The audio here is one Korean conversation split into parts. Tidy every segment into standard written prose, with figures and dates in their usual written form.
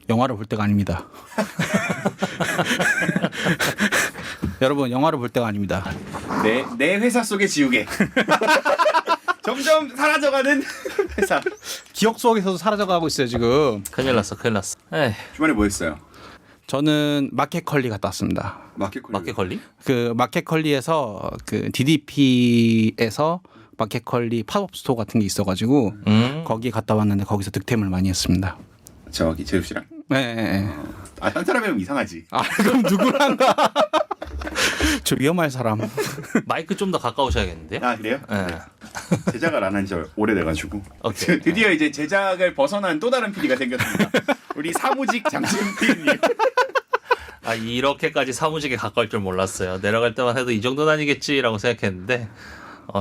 영화를 볼 때가 아닙니다. 여러분 영화를 볼 때가 아닙니다. 내 회사 속의 지우개. 점점 사라져가는 회사. 기억 속에서도 사라져가고 있어요 지금. 큰일 났어. 에이, 주말에 뭐 했어요? 저는 마켓컬리 갔다 왔습니다. 마켓컬리? 그 마켓컬리에서 그 DDP에서 마켓컬리 팝업 스토어 같은 게 있어가지고 거기 갔다 왔는데 거기서 득템을 많이 했습니다. 저기 재우 씨랑. 네. 딴 사람이면 이상하지. 아 그럼 누구랑가? 저 위험할 사람. 마이크 좀 더 가까우셔야겠는데요? 아 그래요? 네. 제작을 안 한 지 오래돼가지고. 오케이. 드디어 이제 제작을 벗어난 또 다른 PD가 생겼습니다. 우리 사무직 장지훈 PD님. 아 이렇게까지 사무직에 가까울 줄 몰랐어요. 내려갈 때만 해도 이 정도는 아니겠지라고 생각했는데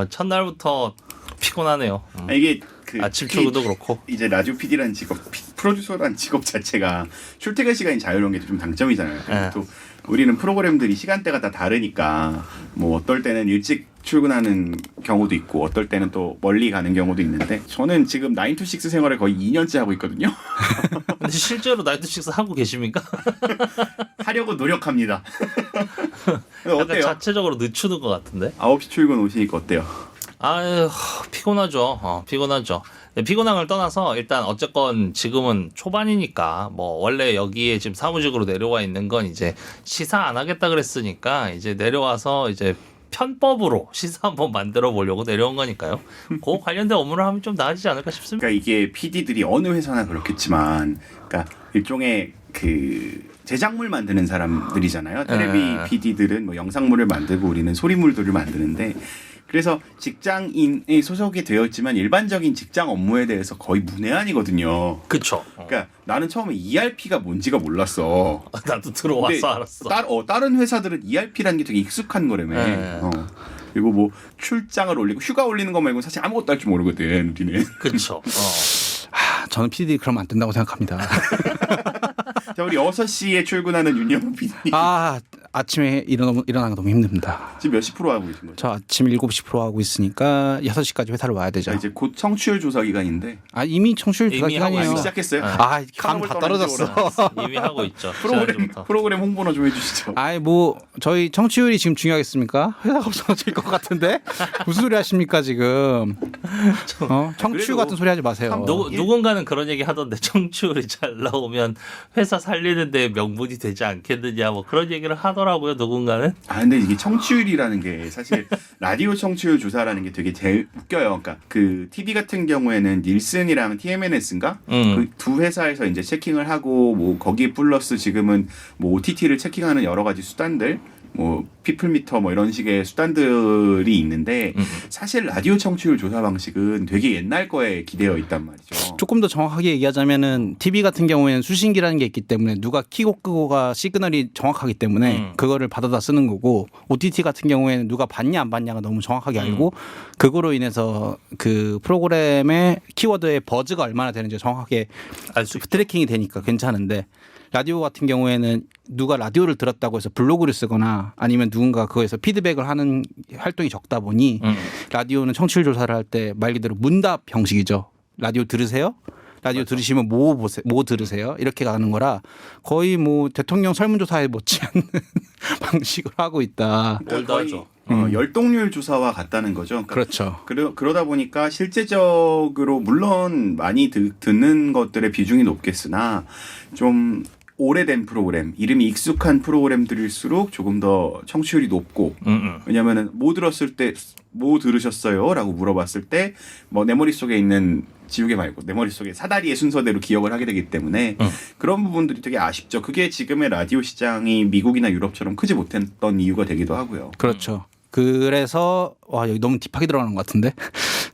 첫날부터 피곤하네요. 이게 그 아침 출근도 그렇고 이제 라디오 PD라는 직업, 프로듀서라는 직업 자체가 출퇴근 시간이 자유로운 게 좀 장점이잖아요. 네. 또 우리는 프로그램들이 시간대가 다 다르니까 뭐 어떨 때는 일찍 출근하는 경우도 있고 어떨 때는 또 멀리 가는 경우도 있는데 저는 지금 9to6 생활을 거의 2년째 하고 있거든요. 근데 실제로 나이트식스 하고 계십니까? 하려고 노력합니다. 약간 어때요? 자체적으로 늦추는 것 같은데? 9시 출근 오시니까 어때요? 아유 피곤하죠. 피곤하죠. 피곤한 걸 떠나서 일단 어쨌건 지금은 초반이니까 뭐 원래 여기에 지금 사무직으로 내려와 있는 건 이제 시사 안 하겠다 그랬으니까 이제 내려와서 이제 편법으로 시사 한번 만들어 보려고 내려온 거니까요. 그 관련된 업무를 하면 좀 나아지지 않을까 싶습니다. 그러니까 이게 PD들이 어느 회사나 그렇겠지만, 그러니까 일종의 그 제작물 만드는 사람들이잖아요. 텔레비 PD들은 뭐 영상물을 만들고 우리는 소리물들을 만드는데, 그래서 직장인이 소속이 되어 있지만 일반적인 직장 업무에 대해서 거의 문외한이거든요. 그쵸. 그러니까 나는 처음에 ERP가 뭔지가 몰랐어. 나도 들어와서 알았어. 다른 회사들은 ERP라는 게 되게 익숙한 거라며. 네. 그리고 뭐 출장을 올리고 휴가 올리는 거 말고 사실 아무것도 할 줄 모르거든 우리는. 그쵸. 저는 PD 그러면 안 된다고 생각합니다. 자, 우리 6시에 출근하는 윤영호 PD. 아침에 일어나는 거 너무 힘듭니다. 지금 몇 시 프로 하고 계신 거죠? 저 아침 7시 프로 하고 있으니까 6시까지 회사를 와야 되죠. 자, 이제 곧 청취율 조사 기간인데. 이미 청취율 조사 이미 하고 기간이에요. 있어. 시작했어요? 감 다 떨어졌어. 이미 하고 있죠. 프로그램 홍보나 좀 해주시죠. 뭐 저희 청취율이 지금 중요하겠습니까? 회사가 없어질 것 같은데 무슨 소리 하십니까 지금? 청취율 같은 소리 하지 마세요. 누군가는 그런 얘기 하던데 청취율이 잘 나오면 회사 살리는데 명분이 되지 않겠느냐 뭐 그런 얘기를 하더라고요. 누군가는. 근데 이게 청취율이라는 게 사실 라디오 청취율 조사라는 게 되게 제일 웃겨요. 그러니까 그 TV 같은 경우에는 닐슨이랑 TMNS인가 그 두 회사에서 이제 체킹을 하고 뭐 거기에 플러스 지금은 뭐 OTT를 체킹하는 여러 가지 수단들. 뭐 피플미터 뭐 이런 식의 수단들이 있는데 사실 라디오 청취율 조사 방식은 되게 옛날 거에 기대어 있단 말이죠. 조금 더 정확하게 얘기하자면은 TV 같은 경우에는 수신기라는 게 있기 때문에 누가 키고 끄고가 시그널이 정확하기 때문에 그거를 받아다 쓰는 거고 OTT 같은 경우에는 누가 봤냐 안 봤냐가 너무 정확하게 알고 그거로 인해서 그 프로그램의 키워드의 버즈가 얼마나 되는지 정확하게 트래킹이 되니까 괜찮은데 라디오 같은 경우에는 누가 라디오를 들었다고 해서 블로그를 쓰거나 아니면 누군가 그거에서 피드백을 하는 활동이 적다 보니 라디오는 청취율 조사를 할 때 말 그대로 문답 형식이죠. 라디오 들으세요? 라디오 들으시면 뭐 들으세요? 이렇게 가는 거라 거의 뭐 대통령 설문조사에 못지않는 방식을 하고 있다. 그러니까 거의 열동률 조사와 같다는 거죠. 그러니까 그렇죠. 그러다 보니까 실제적으로 물론 많이 듣는 것들의 비중이 높겠으나 좀 오래된 프로그램, 이름이 익숙한 프로그램들일수록 조금 더 청취율이 높고 왜냐하면 뭐 들었을 때 뭐 들으셨어요? 라고 물어봤을 때 뭐 내 머릿속에 있는 지우개 말고 내 머릿속에 사다리의 순서대로 기억을 하게 되기 때문에 그런 부분들이 되게 아쉽죠. 그게 지금의 라디오 시장이 미국이나 유럽처럼 크지 못했던 이유가 되기도 하고요. 그렇죠. 그래서 여기 너무 딥하게 들어가는 것 같은데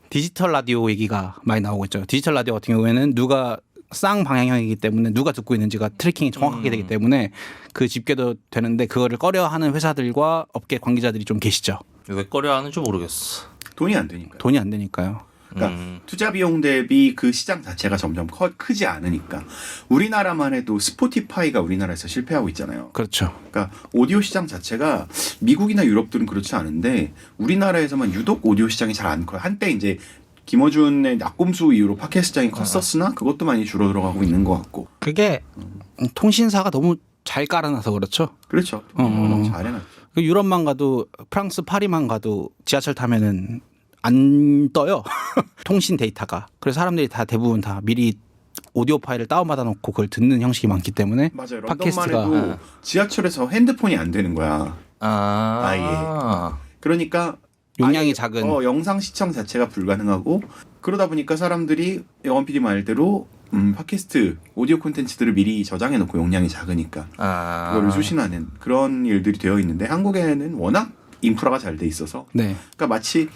디지털 라디오 얘기가 많이 나오고 있죠. 디지털 라디오 같은 경우에는 누가 쌍방향형이기 때문에 누가 듣고 있는지가 트래킹이 정확하게 되기 때문에 그 집계도 되는데 그거를 꺼려하는 회사들과 업계 관계자들이 좀 계시죠. 왜 꺼려하는지 모르겠어. 돈이 안 되니까요. 돈이 안 되니까요. 그러니까 투자 비용 대비 그 시장 자체가 점점 크지 않으니까 우리나라만 해도 스포티파이가 우리나라에서 실패하고 있잖아요. 그렇죠. 그러니까 오디오 시장 자체가 미국이나 유럽들은 그렇지 않은데 우리나라에서만 유독 오디오 시장이 잘 안 커요. 한때 이제 김어준의 낙곰수 이후로 팟캐스트 시장이 컸었으나 그것도 많이 줄어들어가고 있는 것 같고. 그게 통신사가 너무 잘 깔아놔서 그렇죠. 그렇죠. 너무 잘 해놨죠. 그 유럽만 가도 프랑스 파리만 가도 지하철 타면은 안 떠요. 통신 데이터가. 그래서 사람들이 다 대부분 다 미리 오디오 파일을 다운받아 놓고 그걸 듣는 형식이 많기 때문에 맞아요. 런던만 팟캐스트가 해도 지하철에서 핸드폰이 안 되는 거야. 그러니까 용량이 아예, 작은 영상 시청 자체가 불가능하고 그러다 보니까 사람들이 영원 PD 말대로 팟캐스트 오디오 콘텐츠들을 미리 저장해 놓고 용량이 작으니까 그거를 수신하는 그런 일들이 되어 있는데 한국에는 워낙 인프라가 잘 돼 있어서 네. 그러니까 마치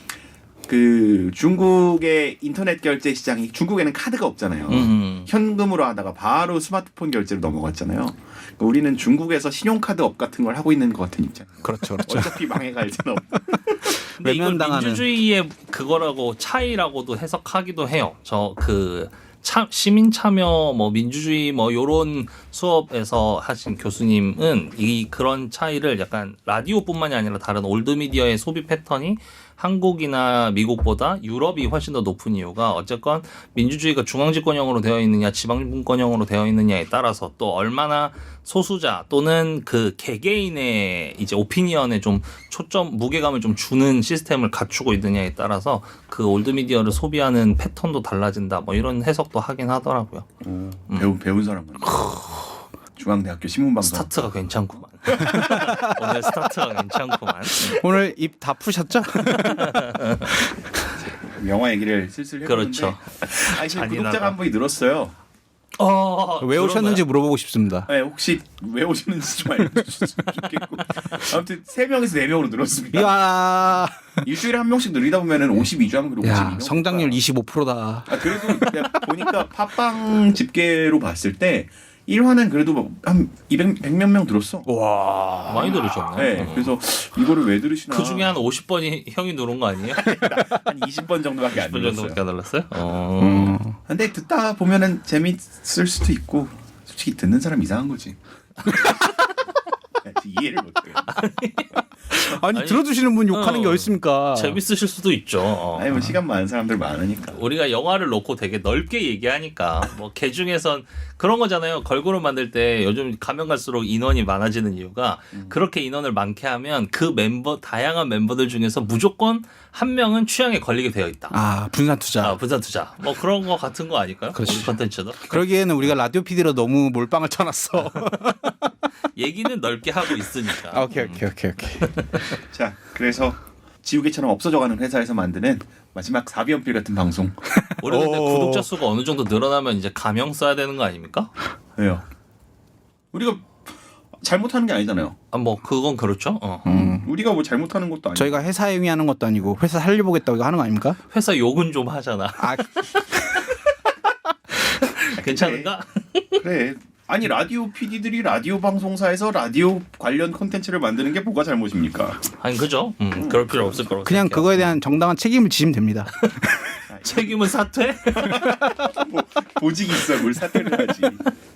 그 중국의 인터넷 결제 시장이 중국에는 카드가 없잖아요. 현금으로 하다가 바로 스마트폰 결제로 넘어갔잖아요. 그러니까 우리는 중국에서 신용카드 업 같은 걸 하고 있는 것 같은 입장이에요. 그렇죠. 그렇죠. 어차피 망해갈 텐 없. 근데 이걸 외면당하는. 민주주의의 그거라고 차이라고도 해석하기도 해요. 시민 참여 뭐 민주주의 뭐 요런 수업에서 하신 교수님은 이 그런 차이를 약간 라디오뿐만이 아니라 다른 올드 미디어의 소비 패턴이 한국이나 미국보다 유럽이 훨씬 더 높은 이유가 어쨌건 민주주의가 중앙집권형으로 되어 있느냐 지방집권형으로 되어 있느냐에 따라서 또 얼마나 소수자 또는 그 개개인의 이제 오피니언에 좀 초점 무게감을 좀 주는 시스템을 갖추고 있느냐에 따라서 그 올드 미디어를 소비하는 패턴도 달라진다 뭐 이런 해석도 하긴 하더라고요. 배운 사람 같네. 중앙대학교 신문방송. 스타트가 괜찮구만. 오늘 스타트가 괜찮구만. 오늘 입 다 푸셨죠? 영화 얘기를 슬슬 해보는데 그렇죠. 아니 지금 잔인하다. 구독자가 한 분이 늘었어요. 왜 오셨는지 물어보고 싶습니다. 네, 혹시 왜 오셨는지 좀 알려주셨으면 좋겠고 아무튼 3명에서 4명으로 늘었습니다. 이야, 일주일에 한 명씩 늘리다 보면은 52주 하면 그리고 야 52명. 성장률 25%다. 그래도 그냥 보니까 팟빵 집계로 봤을 때 1화는 그래도 한 100몇 명 들었어. 와, 많이 들으셨네. 네, 그래서 이거를 왜 들으시나? 그 중에 한 50번이 형이 누른 거 아니에요? 한 20번 정도밖에 안 10번 들었어요. 정도밖에 안 눌렀어요? 근데 듣다 보면은 재밌을 수도 있고 솔직히 듣는 사람 이상한 거지. 이해를 못해. 아니, 아니, 들어주시는 분 욕하는 게 어디 있습니까? 재밌으실 수도 있죠. 아니 뭐 시간 많은 사람들 많으니까. 우리가 영화를 놓고 되게 넓게 얘기하니까 뭐 개중에선 그런 거잖아요. 걸그룹 만들 때 요즘 가면 갈수록 인원이 많아지는 이유가 그렇게 인원을 많게 하면 그 다양한 멤버들 중에서 무조건 한 명은 취향에 걸리게 되어 있다. 아, 분산 투자. 분산 투자. 뭐 그런 거 같은 거 아닐까요? 그렇죠. 우리 컨텐츠도. 그러기에는 우리가 라디오 PD로 너무 몰빵을 쳐놨어. 얘기는 넓게 하고 있으니까. 오케이. 자, 그래서 지우개처럼 없어져가는 회사에서 만드는 마지막 사비연필 같은 방송. 우리 근데 오. 구독자 수가 어느 정도 늘어나면 이제 가명 써야 되는 거 아닙니까? 왜요? 우리가 잘못하는 게 아니잖아요. 뭐 그건 그렇죠. 우리가 뭐 잘못하는 것도 아니고. 저희가 회사 행위하는 것도 아니고 회사 살려보겠다고 이거 하는 거 아닙니까? 회사 욕은 좀 하잖아. 아, 괜찮은가? 그래. 아니 라디오 PD들이 라디오 방송사에서 라디오 관련 콘텐츠를 만드는 게 뭐가 잘못입니까? 아니 그죠? 그럴 필요 없을 거라고 그냥 생각해요. 그거에 대한 정당한 책임을 지시면 됩니다. 책임은 사퇴? 뭐 보직이 있어 뭘 사퇴를 하지.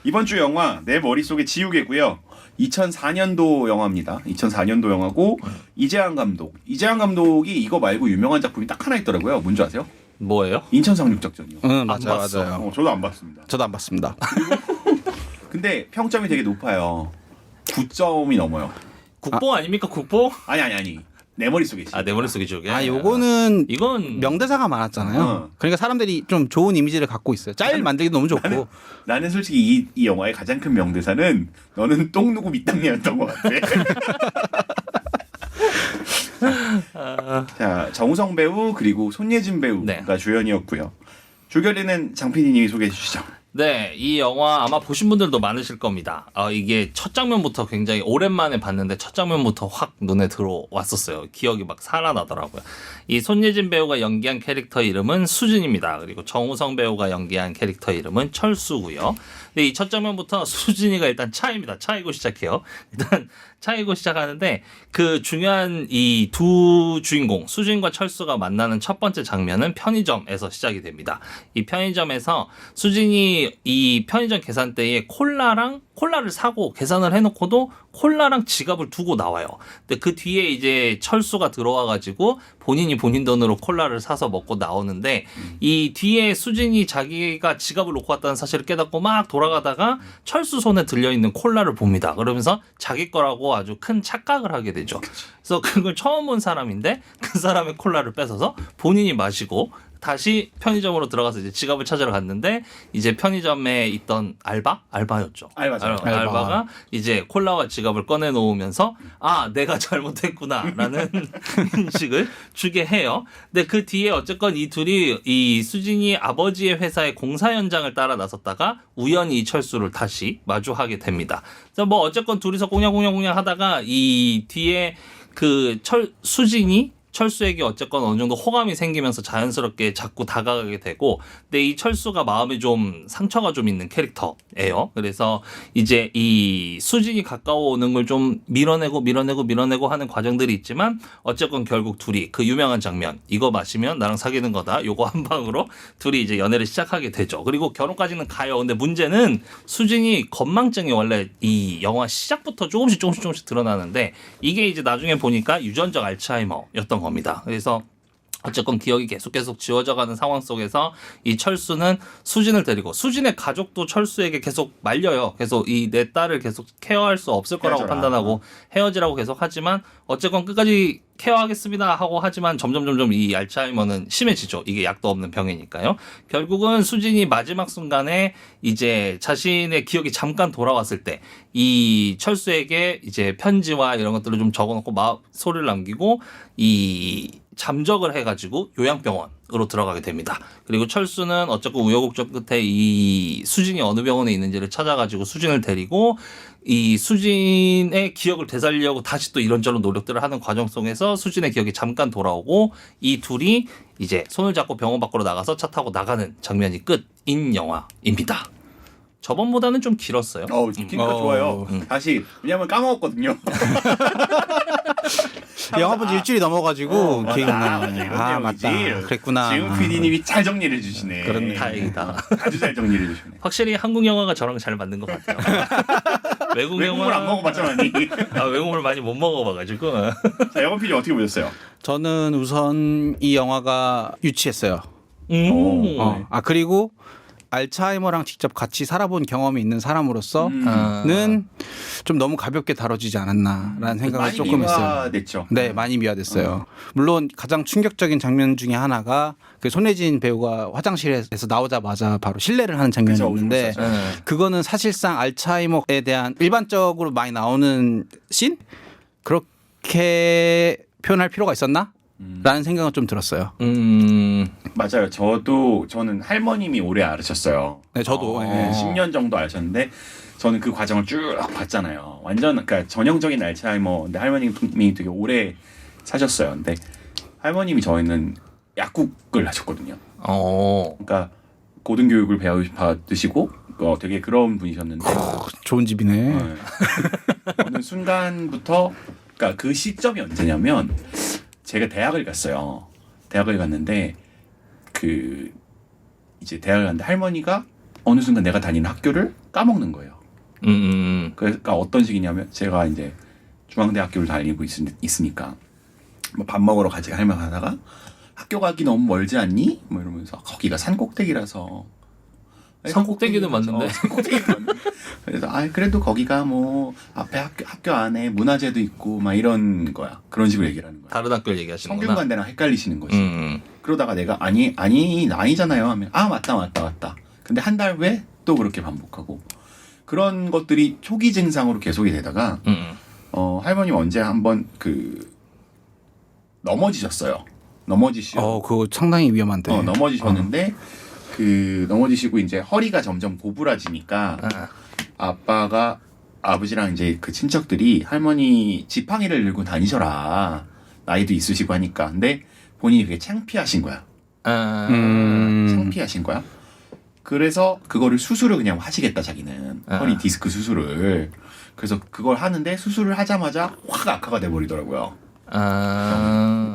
이번 주 영화 내 머릿속에 지우개고요. 2004년도 영화입니다. 2004년도 영화고 이재한 감독이 이거 말고 유명한 작품이 딱 하나 있더라고요. 뭔지 아세요? 뭐예요? 인천 상륙작전이요. 응, 안 봤어. 맞아요. 저도 안 봤습니다. 저도 안 봤습니다. 근데 평점이 되게 높아요. 9점이 넘어요. 국보 아닙니까 국보? 아니. 내 머릿속에 있어. 내 머릿속에 저게. 아, 요거는 이건 명대사가 많았잖아요. 어. 그러니까 사람들이 좀 좋은 이미지를 갖고 있어요. 짤 만들기 너무 좋고. 나는 솔직히 이 영화의 가장 큰 명대사는 너는 똥 누구 밑당이었던 것 같아. 자, 정우성 배우 그리고 손예진 배우가 주연이었고요. 줄거리는 장 PD님이 소개해 주시죠. 네, 이 영화 아마 보신 분들도 많으실 겁니다. 이게 첫 장면부터 굉장히 오랜만에 봤는데 첫 장면부터 확 눈에 들어왔었어요. 기억이 막 살아나더라고요. 이 손예진 배우가 연기한 캐릭터 이름은 수진입니다. 그리고 정우성 배우가 연기한 캐릭터 이름은 철수고요. 근데 이 첫 장면부터 수진이가 일단 차입니다. 차이고 시작해요. 일단 차이고 시작하는데 그 중요한 이 두 주인공 수진과 철수가 만나는 첫 번째 장면은 편의점에서 시작이 됩니다. 이 편의점에서 수진이 이 편의점 계산대에 콜라를 사고 계산을 해놓고도 콜라랑 지갑을 두고 나와요. 근데 그 뒤에 이제 철수가 들어와가지고 본인이 본인 돈으로 콜라를 사서 먹고 나오는데 이 뒤에 수진이 자기가 지갑을 놓고 왔다는 사실을 깨닫고 막 돌아가다가 철수 손에 들려있는 콜라를 봅니다. 그러면서 자기 거라고 아주 큰 착각을 하게 되죠. 그래서 그걸 처음 본 사람인데 그 사람의 콜라를 뺏어서 본인이 마시고 다시 편의점으로 들어가서 이제 지갑을 찾으러 갔는데 이제 편의점에 있던 알바였죠. 알바가 이제 콜라와 지갑을 꺼내 놓으면서 아 내가 잘못했구나라는 인식을 주게 해요. 근데 그 뒤에 어쨌건 이 둘이 이 수진이 아버지의 회사의 공사 현장을 따라 나섰다가 우연히 이 철수를 다시 마주하게 됩니다. 그래서 뭐 어쨌건 둘이서 꽁냥꽁냥 하다가 이 뒤에 그 수진이 철수에게 어쨌건 어느 정도 호감이 생기면서 자연스럽게 자꾸 다가가게 되고, 근데 이 철수가 마음에 좀 상처가 좀 있는 캐릭터예요. 그래서 이제 이 수진이 가까워 오는 걸 좀 밀어내고 하는 과정들이 있지만 어쨌건 결국 둘이 그 유명한 장면 이거 마시면 나랑 사귀는 거다 요거 한 방으로 둘이 이제 연애를 시작하게 되죠. 그리고 결혼까지는 가요. 근데 문제는 수진이 건망증이 원래 이 영화 시작부터 조금씩 드러나는데 이게 이제 나중에 보니까 유전적 알츠하이머였던 겁니다. 그래서 어쨌건 기억이 계속 지워져가는 상황 속에서 이 철수는 수진을 데리고 수진의 가족도 철수에게 계속 말려요. 계속 이 내 딸을 계속 케어할 수 없을 거라고 판단하고 헤어지라고 계속 하지만 어쨌건 끝까지 케어하겠습니다 하고 하지만 점점 이 알츠하이머는 심해지죠. 이게 약도 없는 병이니까요. 결국은 수진이 마지막 순간에 이제 자신의 기억이 잠깐 돌아왔을 때 이 철수에게 이제 편지와 이런 것들을 좀 적어놓고 소리를 남기고 이 잠적을 해가지고 요양병원으로 들어가게 됩니다. 그리고 철수는 어쨌건 우여곡절 끝에 이 수진이 어느 병원에 있는지를 찾아가지고 수진을 데리고 이 수진의 기억을 되살리려고 다시 또 이런저런 노력들을 하는 과정 속에서 수진의 기억이 잠깐 돌아오고 이 둘이 이제 손을 잡고 병원 밖으로 나가서 차 타고 나가는 장면이 끝인 영화입니다. 저번보다는 좀 길었어요. 그러니까 좋아요. 다시 왜냐면 까먹었거든요. 영화 본 지 일주일이 넘어가지고 기억이 안 나네. 아 맞다. 그랬구나. 지금 PD님이 잘 정리를 해주시네. 그렇네. 다행이다. 아주 잘 정리를 해주시네. 확실히 한국 영화가 저랑 잘 맞는 것 같아요. 외국 영화 안 먹어봤잖아. 외국물 많이 못 먹어봐가지고. 자, 영화 PD 어떻게 보셨어요? 저는 우선 이 영화가 유치했어요. 그리고 알츠하이머랑 직접 같이 살아본 경험이 있는 사람으로서는 좀 너무 가볍게 다뤄지지 않았나라는 생각을 조금 했어요. 미화됐죠. 네, 많이 미화됐어요. 물론 가장 충격적인 장면 중에 하나가 그 손예진 배우가 화장실에서 나오자마자 바로 실례를 하는 장면이었는데 그거는 사실상 알츠하이머에 대한 일반적으로 많이 나오는 씬? 그렇게 표현할 필요가 있었나? 라는 생각은 좀 들었어요. 맞아요. 저는 할머님이 오래 앓으셨어요. 네, 저도. 10년 정도 앓으셨는데 저는 그 과정을 쭉 봤잖아요. 완전 그러니까 전형적인 알츠하이머인데 할머님이 되게 오래 사셨어요. 근데 할머님이 저희는 약국을 하셨거든요. 그러니까 고등교육을 받으시고 되게 그런 분이셨는데 좋은 집이네. 어느 순간부터 그러니까 그 시점이 언제냐면 제가 대학을 갔어요. 대학을 갔는데 이제 대학을 갔는데 할머니가 어느 순간 내가 다니는 학교를 까먹는 거예요. 그러니까 어떤 식이냐면 제가 이제 중앙대학교를 다니고 있으니까 뭐 밥 먹으러 가지 할머니 하다가 학교 가기 너무 멀지 않니? 뭐 이러면서 거기가 산꼭대기라서 산꼭대기는 맞는데. 산꼭대기는 맞는데. 그래서 그래도 거기가 뭐 앞에 학교 안에 문화재도 있고 막 이런 거야. 그런 식으로 얘기를 하는 거야. 다른 학교를 얘기하시는구나. 성균관대랑 헷갈리시는 거지. 그러다가 내가 아니잖아요 하면 맞다. 근데 한 달 후에 또 그렇게 반복하고 그런 것들이 초기 증상으로 계속이 되다가 할머님 언제 한번 넘어지셨어요. 그거 상당히 위험한데. 넘어지셨는데 넘어지시고 이제 허리가 점점 고부라지니까 아버지랑 이제 그 친척들이 할머니 지팡이를 들고 다니셔라. 나이도 있으시고 하니까. 근데 본인이 되게 창피하신 거야. 창피하신 거야. 그래서 그거를 수술을 그냥 하시겠다 자기는 허리 디스크 수술을. 그래서 그걸 하는데 수술을 하자마자 확 악화가 돼버리더라고요.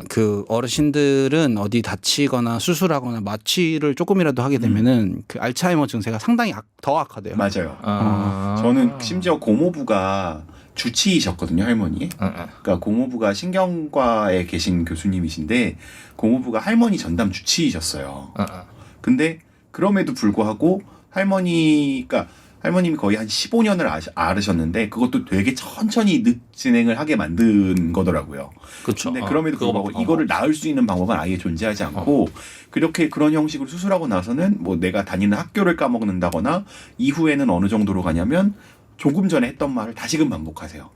그 어르신들은 어디 다치거나 수술하거나 마취를 조금이라도 하게 되면은 그 알츠하이머 증세가 상당히 더 악화돼요. 맞아요. 저는 심지어 고모부가 주치의셨거든요, 할머니. 그러니까 고모부가 신경과에 계신 교수님이신데 고모부가 할머니 전담 주치의셨어요. 근데 그럼에도 불구하고 할머님이 거의 한 15년을 앓으셨는데 그것도 되게 천천히 진행을 하게 만든 거더라고요. 그렇죠. 근데 그럼에도 불구하고 이거를 나을 수 있는 방법은 아예 존재하지 않고 그런 형식으로 수술하고 나서는 뭐 내가 다니는 학교를 까먹는다거나 이후에는 어느 정도로 가냐면 조금 전에 했던 말을 다시금 반복하세요.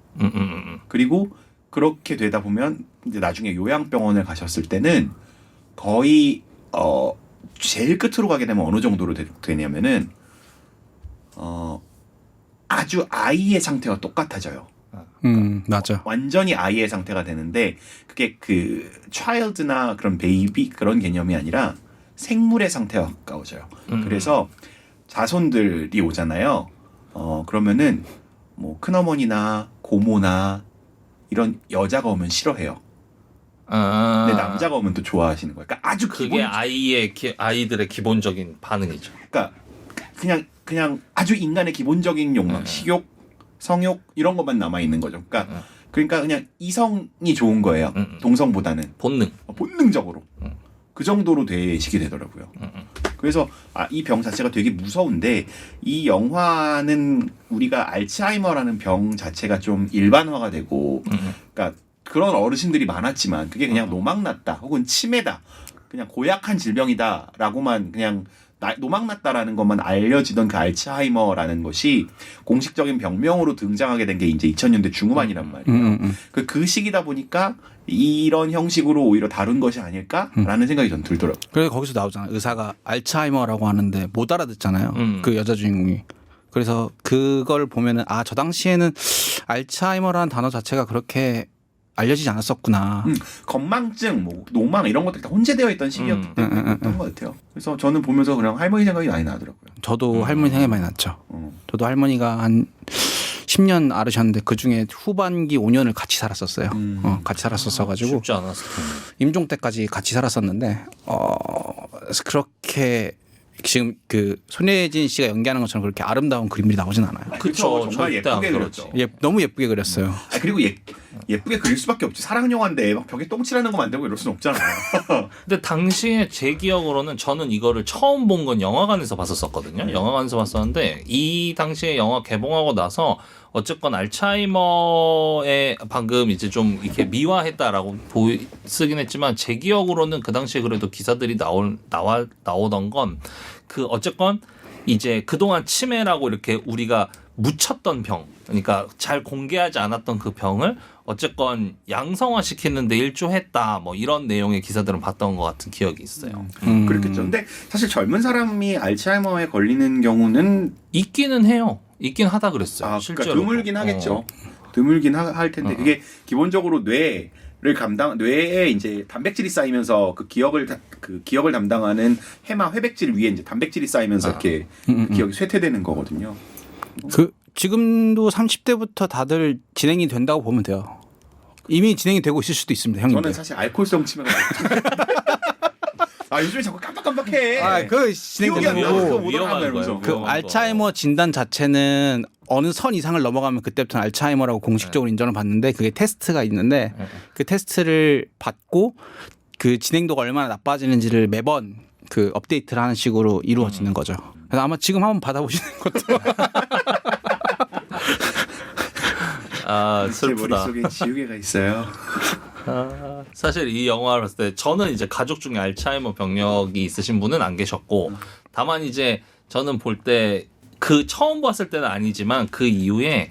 그리고 그렇게 되다 보면 이제 나중에 요양병원을 가셨을 때는 거의 제일 끝으로 가게 되면 어느 정도로 되냐면은 아주 아이의 상태와 똑같아져요. 맞아. 완전히 아이의 상태가 되는데 그게 그 child나 그런 베이비 그런 개념이 아니라 생물의 상태와 가까워져요. 그래서 자손들이 오잖아요. 그러면은 뭐 큰어머니나 고모나 이런 여자가 오면 싫어해요. 근데 남자가 오면 또 좋아하시는 거예요. 그러니까 아주 그게 아이들의 기본적인 반응이죠. 그러니까 그냥 아주 인간의 기본적인 욕망, 식욕, 성욕 이런 것만 남아 있는 거죠. 그러니까 그냥 이성이 좋은 거예요. 동성보다는 본능적으로 그 정도로 되시게 되더라고요. 그래서 이 병 자체가 되게 무서운데 이 영화는 우리가 알츠하이머라는 병 자체가 좀 일반화가 되고, 그러니까 그런 어르신들이 많았지만 그게 그냥 노망났다 혹은 치매다, 그냥 고약한 질병이다라고만 그냥 노망났다라는 것만 알려지던 그 알츠하이머라는 것이 공식적인 병명으로 등장하게 된 게 이제 2000년대 중후반이란 말이에요. 그 시기다 보니까 이런 형식으로 오히려 다룬 것이 아닐까라는 생각이 전 들더라고요. 그래서 거기서 나오잖아요. 의사가 알츠하이머라고 하는데 못 알아듣잖아요. 그 여자 주인공이. 그래서 그걸 보면은 저 당시에는 알츠하이머라는 단어 자체가 그렇게 알려지지 않았었구나. 건망증, 뭐 노망 이런 것들이 다 혼재되어 있던 시기였기 때문에 그랬던 것 같아요. 그래서 저는 보면서 그냥 할머니 생각이 많이 나더라고요. 저도 할머니 생각이 많이 났죠. 저도 할머니가 한 10년 앓으셨는데 그 중에 후반기 5년을 같이 살았었어요. 같이 살았었어가지고 쉽지 않았을 텐데. 임종 때까지 같이 살았었는데 그렇게 지금 그 손예진 씨가 연기하는 것처럼 그렇게 아름다운 그림들이 나오진 않아요. 그렇죠. 정말 예쁘게 그렸죠. 너무 예쁘게 그렸어요. 그리고 예쁘게 그릴 수밖에 없지. 사랑 영화인데 막 벽에 똥칠하는 거 만들고 이럴 수는 없잖아요. 근데 당시에 제 기억으로는 저는 이거를 처음 본 건 영화관에서 봤었거든요. 영화관에서 봤었는데 이 당시에 영화 개봉하고 나서 어쨌건 알츠하이머에 방금 이제 좀 이렇게 미화했다라고 쓰긴 했지만 제 기억으로는 그 당시에 그래도 기사들이 나오던 건 그 어쨌건 이제 그동안 치매라고 이렇게 우리가 묻혔던 병, 그러니까 잘 공개하지 않았던 그 병을 어쨌건 양성화 시키는데 일조했다, 뭐 이런 내용의 기사들은 봤던 것 같은 기억이 있어요. 그렇겠죠. 근데 사실 젊은 사람이 알츠하이머에 걸리는 경우는 있기는 해요. 있긴 하다 그랬어요. 실제로. 그러니까 드물긴 하겠죠. 드물긴 할 텐데 그게 기본적으로 뇌에 이제 단백질이 쌓이면서 그 기억을 담당하는 해마 회백질 위에 이제 단백질이 쌓이면서 이렇게 그 기억이 쇠퇴되는 거거든요. 지금도 30대부터 다들 진행이 된다고 보면 돼요. 이미 진행이 되고 있을 수도 있습니다, 형님. 저는 사실 알코올성 치매가 요즘에 자꾸 깜빡깜빡해. 그 진행되는 거고. 위험한 거예요. 그 알츠하이머 진단 자체는 어느 선 이상을 넘어가면 그때부터는 알츠하이머라고 공식적으로 인정을 받는데 그게 테스트가 있는데 그 테스트를 받고 그 진행도가 얼마나 나빠지는지를 매번 그 업데이트를 하는 식으로 이루어지는 거죠. 그래서 아마 지금 한번 받아보시는 것도 제 머릿속에 지우개가 있어요. 사실 이 영화를 봤을 때 저는 이제 가족 중에 알츠하이머 병력이 있으신 분은 안 계셨고 다만 이제 저는 볼 때 그 처음 봤을 때는 아니지만 그 이후에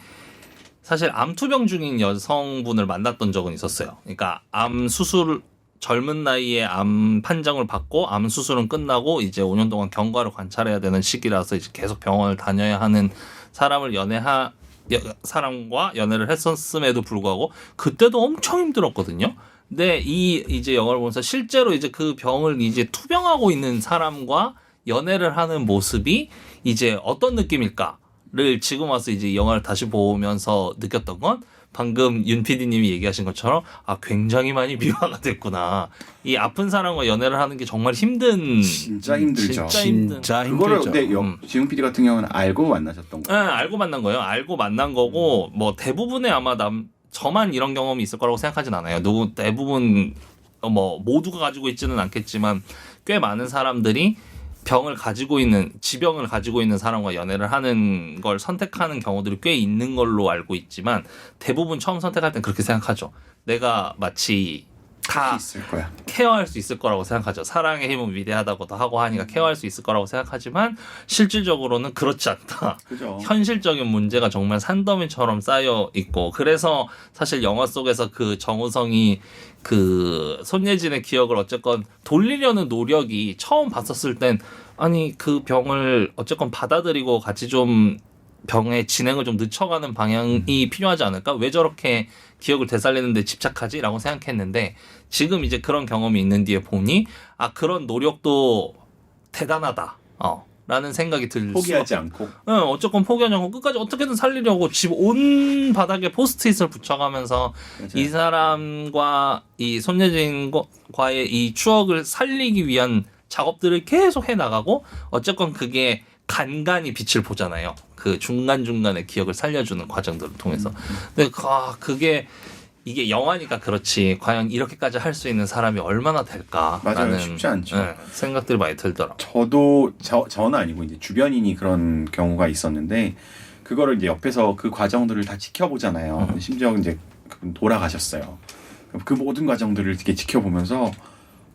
사실 암투병 중인 여성분을 만났던 적은 있었어요. 그러니까 암 수술 젊은 나이에 암 판정을 받고 암 수술은 끝나고 이제 5년 동안 경과를 관찰해야 되는 시기라서 이제 계속 병원을 다녀야 하는 사람과 연애를 했었음에도 불구하고 그때도 엄청 힘들었거든요. 근데 이제 영화를 보면서 실제로 이제 그 병을 이제 투병하고 있는 사람과 연애를 하는 모습이 이제 어떤 느낌일까를 지금 와서 이제 이 영화를 다시 보면서 느꼈던 건 방금 윤 PD님이 얘기하신 것처럼 굉장히 많이 미화가 됐구나. 이 아픈 사람과 연애를 하는 게 정말 힘든 진짜 힘들죠. 진짜 힘든. 진짜 그거를 힘들죠. 근데 지훈 PD 같은 경우는 알고 만나셨던 네, 거예요. 알고 만난 거예요. 알고 만난 거고 뭐 대부분의 아마 저만 이런 경험이 있을 거라고 생각하진 않아요. 대부분 뭐 모두가 가지고 있지는 않겠지만 꽤 많은 사람들이 지병을 가지고 있는 사람과 연애를 하는 걸 선택하는 경우들이 꽤 있는 걸로 알고 있지만 대부분 처음 선택할 땐 그렇게 생각하죠. 내가 마치 다 있을 거야. 케어할 수 있을 거라고 생각하죠. 사랑의 힘은 위대하다고도 하고 하니까 케어할 수 있을 거라고 생각하지만 실질적으로는 그렇지 않다. 그죠. 현실적인 문제가 정말 산더미처럼 쌓여 있고 그래서 사실 영화 속에서 그 정우성이 그 손예진의 기억을 어쨌건 돌리려는 노력이 처음 봤었을 땐 아니 그 병을 어쨌건 받아들이고 같이 좀 병의 진행을 좀 늦춰가는 방향이 필요하지 않을까? 왜 저렇게 기억을 되살리는 데 집착하지? 라고 생각했는데 지금 이제 그런 경험이 있는 뒤에 보니 그런 노력도 대단하다. 라는 생각이 포기하지 않고. 어쨌건 포기하지 않고 끝까지 어떻게든 살리려고 집 온 바닥에 포스트잇을 붙여가면서 맞아요. 이 사람과 이 손예진과의 이 추억을 살리기 위한 작업들을 계속 해나가고 어쨌건 그게 간간히 빛을 보잖아요. 그 중간중간에 기억을 살려주는 과정들을 통해서. 근데 그게 이게 영화니까 그렇지 과연 이렇게까지 할 수 있는 사람이 얼마나 될까라는 맞아요. 쉽지 않죠. 생각들이 많이 들더라고요. 저도 저는 아니고 이제 주변인이 그런 경우가 있었는데 그거를 이제 옆에서 그 과정들을 다 지켜보잖아요. 심지어 이제 그분 돌아가셨어요. 그 모든 과정들을 이렇게 지켜보면서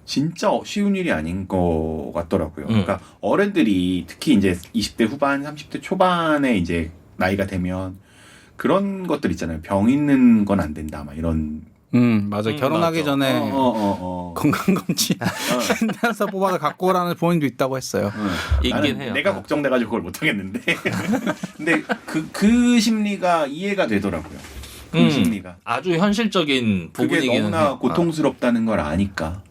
진짜 쉬운 일이 아닌 것 같더라고요. 그러니까 어른들이 특히 이제 20대 후반, 30대 초반에 이제 나이가 되면 그런 것들 있잖아요. 병 있는 건 안 된다, 막 이런. 맞아. 결혼하기 맞아. 전에 건강검진 맨날서 뽑아서 갖고 오라는 부모님도 있다고 했어요. 있긴 해요. 내가 걱정돼가지고 그걸 못 하겠는데. 근데 그 심리가 이해가 되더라고요. 그 심리가. 아주 현실적인 그게 부분이기는 너무나 해요. 고통스럽다는 걸 아니까.